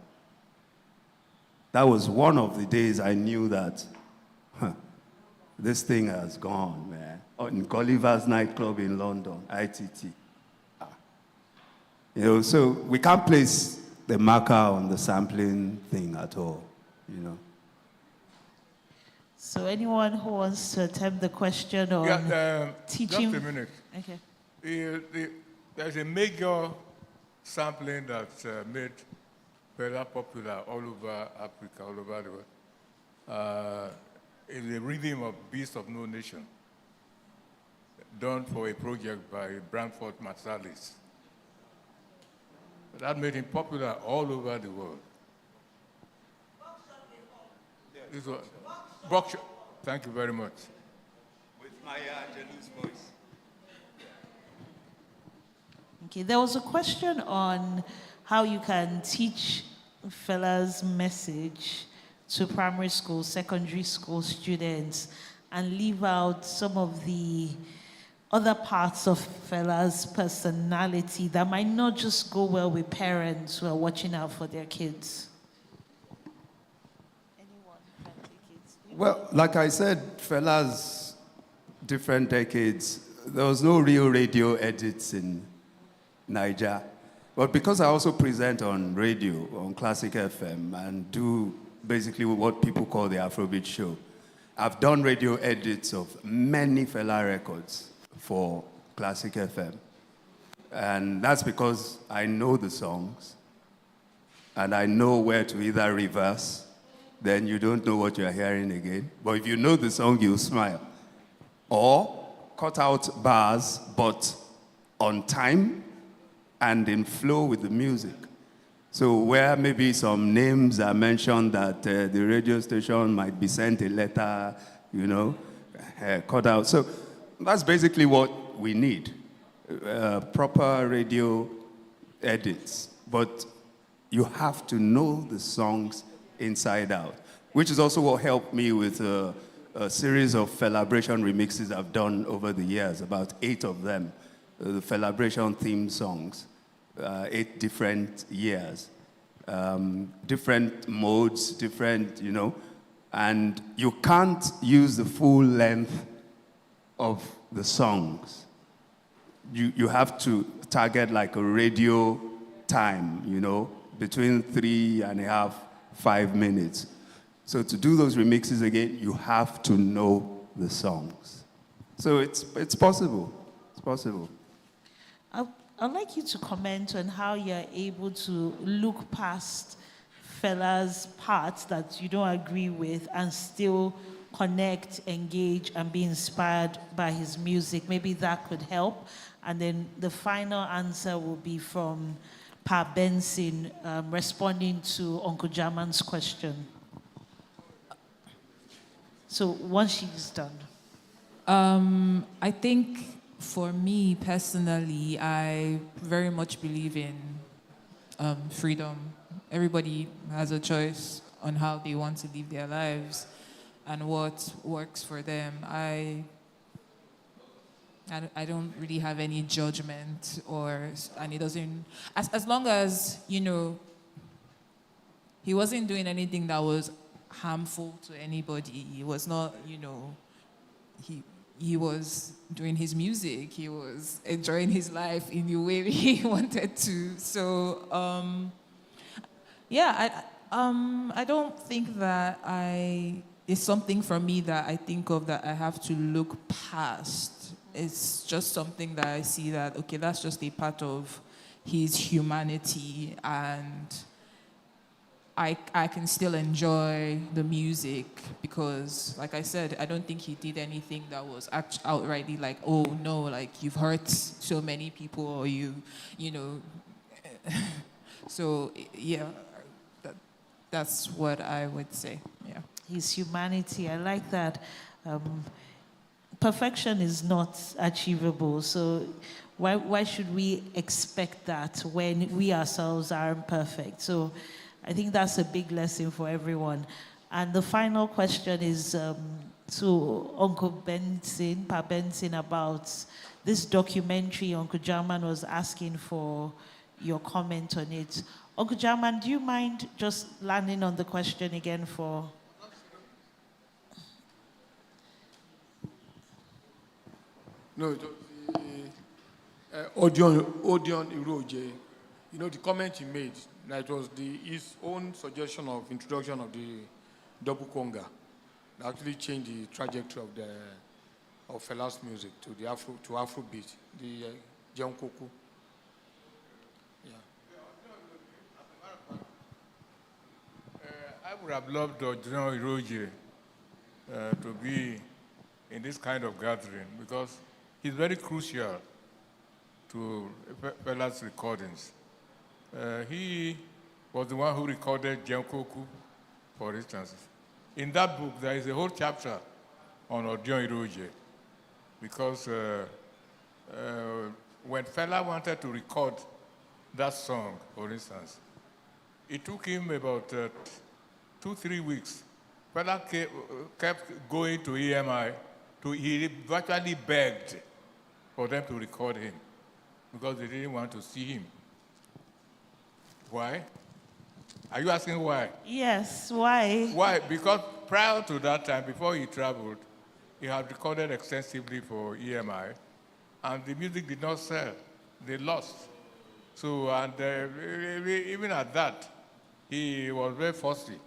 That was one of the days I knew that this thing has gone, man. In Gulliver's nightclub in London, ITT. You know, so we can't place the marker on the sampling thing at all, you know. So anyone who wants to attempt the question on teaching... Just a minute. Okay. There's a major sampling that made Fela popular all over Africa, all over the world. It's the rhythm of Beast of No Nation, done for a project by Branford Marsalis. That made him popular all over the world. This was Buckshot. Thank you very much. With Maya Angelou's voice. Okay, there was a question on how you can teach Fela's message to primary school, secondary school students and leave out some of the other parts of Fela's personality that might not just go well with parents who are watching out for their kids. Anyone can take it? Well, like I said, Fela's different decades, there was no real radio edits in Niger. But because I also present on radio, on Classic FM, and do basically what people call the Afrobeat show, I've done radio edits of many Fela records for Classic FM. And that's because I know the songs, and I know where to either reverse, then you don't know what you're hearing again. But if you know the song, you'll smile. Or cut out bars, but on time and in flow with the music. So where maybe some names are mentioned that the radio station might be sent a letter, you know, cut out. So that's basically what we need, proper radio edits. But you have to know the songs inside out, which is also what helped me with a series of Felabration remixes I've done over the years, about 8 of them, the Felabration theme songs. 8 different years, different modes, different, and you can't use the full length of the songs. You have to target like a radio time, between 3.5, 5 minutes. So to do those remixes again, you have to know the songs. So it's possible. It's possible. I'd like you to comment on how you're able to look past Fela's parts that you don't agree with and still connect, engage, and be inspired by his music. Maybe that could help. And then the final answer will be from Pa Benson, responding to Uncle Jaman's question. So once she's done. I think for me personally, I very much believe in freedom. Everybody has a choice on how they want to live their lives and what works for them. I don't really have any judgment, and it doesn't, as long as, he wasn't doing anything that was harmful to anybody. He was not, he was doing his music. He was enjoying his life in the way he wanted to. So, I don't think that it's something for me that I think of that I have to look past. It's just something that I see that, okay, that's just a part of his humanity, and I can still enjoy the music because, like I said, I don't think he did anything that was outrightly like, oh no, like you've hurt so many people, or you know. So yeah, that's what I would say. Yeah, his humanity. I like that. Perfection is not achievable, so why should we expect that when we ourselves are imperfect? So I think that's a big lesson for everyone. And the final question is to Uncle Benson, Pa Benson, about this documentary. Uncle Jaman was asking for your comment on it. Uncle Jaman, do you mind just landing on the question again for... No, Odion Iroje, the comment he made, that was his own suggestion of introduction of the double conga that actually changed the trajectory of Fela's music to Afrobeat, the Jankoku. Yeah. I would have loved Odion Iroje to be in this kind of gathering because he's very crucial to Fela's recordings. He was the one who recorded Jankoku, for instance. In that book, there is a whole chapter on Odion Iroje because when Fela wanted to record that song, for instance, it took him about 2-3 weeks. Fela kept going to EMI. He virtually begged for them to record him because they didn't want to see him. Why? Are you asking why? Yes, why? Why? Because prior to that time, before he traveled, he had recorded extensively for EMI, and the music did not sell. They lost. So, and even at that, he was very fussy,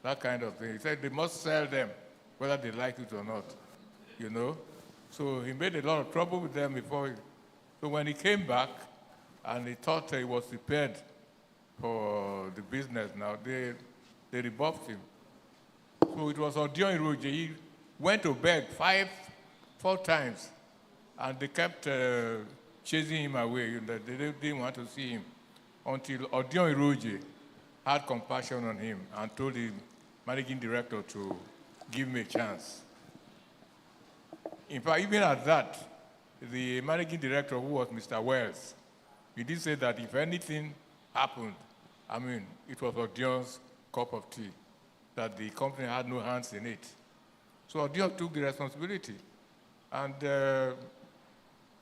that kind of thing. He said they must sell them, whether they like it or not, So he made a lot of trouble with them before. So when he came back, and he thought he was prepared for the business now, they rebuffed him. So it was Odion Iroje. He went to beg 4 times, and they kept chasing him away. They didn't want to see him until Odion Iroje had compassion on him and told the managing director to give him a chance. In fact, even at that, the managing director, who was Mr. Wells, he did say that if anything happened, it was Odion's cup of tea, that the company had no hands in it. So Odion took the responsibility. And to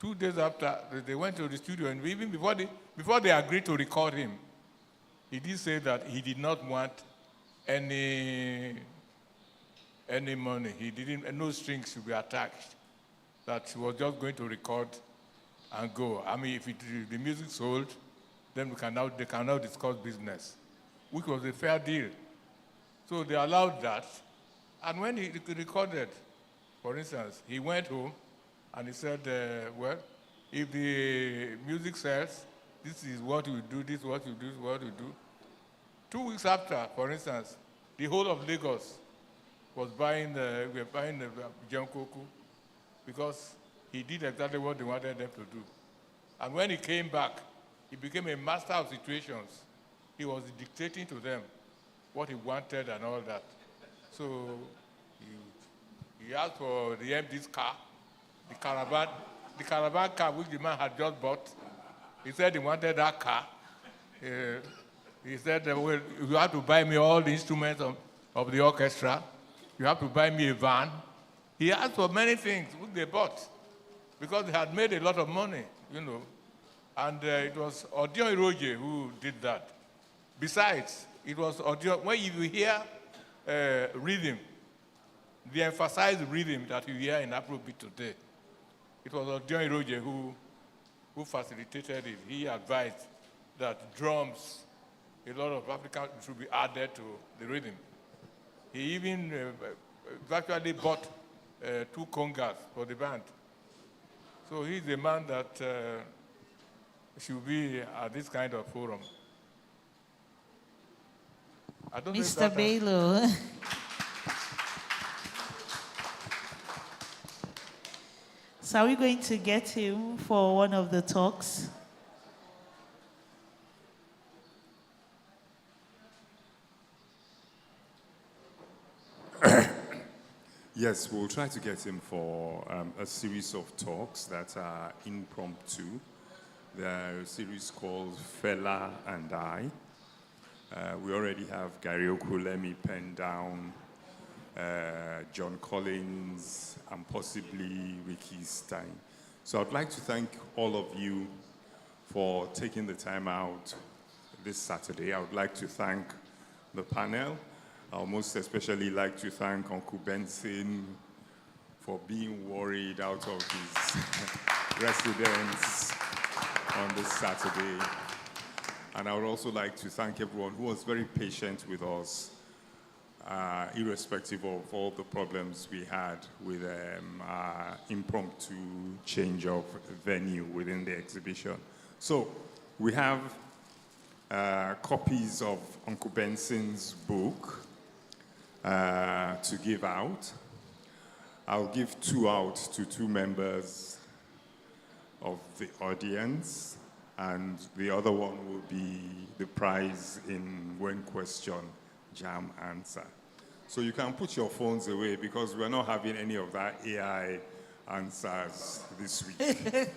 2 days after, they went to the studio, and even before they agreed to record him, he did say that he did not want any money. He didn't, no strings should be attached. That he was just going to record and go. I mean, if the music sold, then they can now discuss business, which was a fair deal. So they allowed that. And when he recorded, for instance, he went home and he said, well, if the music sells, this is what you do, this is what you do, this is what you do. 2 weeks after, for instance, the whole of Lagos was buying the Jankoku because he did exactly what they wanted them to do. And when he came back, he became a master of situations. He was dictating to them what he wanted and all that. So he asked for the MD's car, the caravan car which the man had just bought. He said he wanted that car. He said, well, you have to buy me all the instruments of the orchestra. You have to buy me a van. He asked for many things which they bought because they had made a lot of money, you know. And it was Odion Iroje who did that. Besides, it was Odion, when you hear rhythm, the emphasized rhythm that you hear in Afrobeat today, it was Odion Iroje who facilitated it. He advised that drums, a lot of African should be added to the rhythm. He even virtually bought 2 congas for the band. So he's a man that should be at this kind of forum. I don't know Mr. Bello. So are we going to get him for one of the talks? Yes, we'll try to get him for a series of talks that are impromptu. There are a series called Fela and I. We already have Gary Okulemi penned down, John Collins, and possibly Ricky Stein. So I'd like to thank all of you for taking the time out this Saturday. I would like to thank the panel. I would most especially like to thank Uncle Benson for being worried out of his residence on this Saturday. And I would also like to thank everyone who was very patient with us, irrespective of all the problems we had with impromptu change of venue within the exhibition. So we have copies of Uncle Benson's book to give out. I'll give 2 out to 2 members of the audience, and the other one will be the prize in When Question, Jam Answer. So you can put your phones away because we're not having any of that AI answers this week.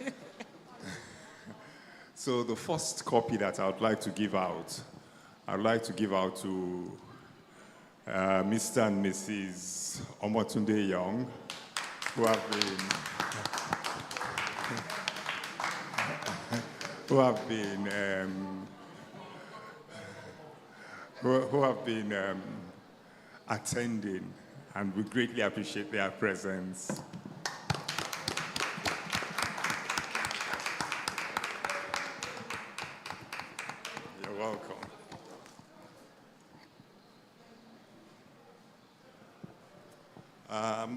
So the first copy that I would like to give out, I'd like to give out to Mr. and Mrs. Omotunde Young, who have been attending, and we greatly appreciate their presence. You're welcome.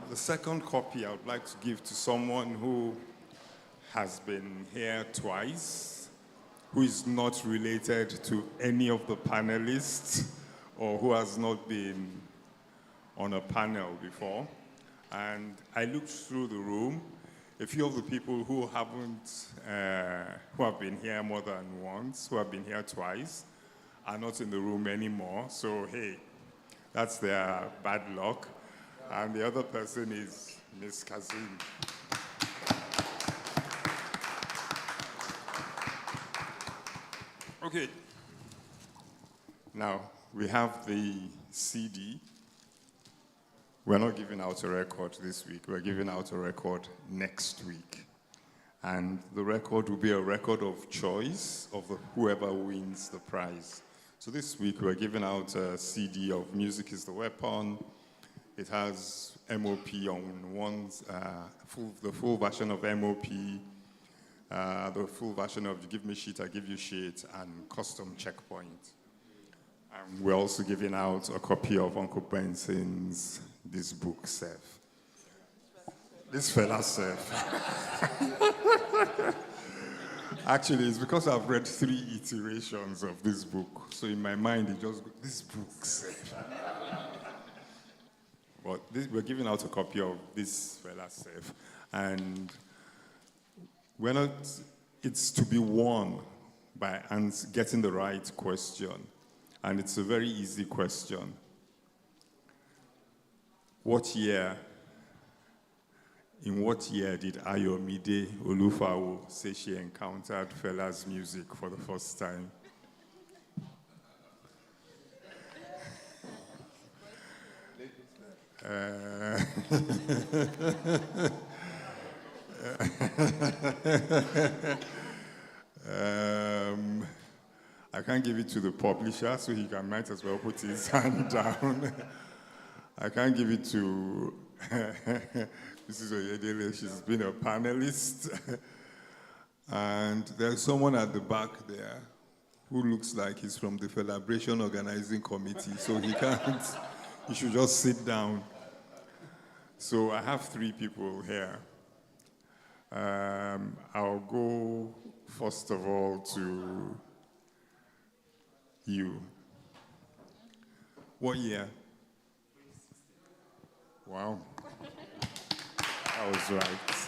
The second copy I would like to give to someone who has been here twice, who is not related to any of the panelists, or who has not been on a panel before. And I looked through the room. A few of the people who have been here more than once, who have been here twice, are not in the room anymore. So, hey, that's their bad luck. And the other person is Ms. Kazim. Okay. Now, we have the CD. We're not giving out a record this week. We're giving out a record next week. And the record will be a record of choice of whoever wins the prize. So this week we're giving out a CD of Music is the Weapon. It has MOP on the full version of MOP, the full version of Give Me Shit, I Give You Shit, and Custom Checkpoint. And we're also giving out a copy of Uncle Benson's This Book, Seth. This fella, Seth. Actually, it's because I've read 3 iterations of this book. So in my mind, it just goes, this book, Seth. But we're giving out a copy of this fella, Seth. And it's to be won by getting the right question. And it's a very easy question. In what year did Ayomide Olufawo say she encountered Fela's music for the first time? I can't give it to the publisher, so he might as well put his hand down. I can't give it to Mrs. Oyedele. She's been a panelist. And there's someone at the back there who looks like he's from the Celebration Organizing Committee, so he can't. He should just sit down. So I have 3 people here. I'll go, first of all, to you. What year? Wow. I was right.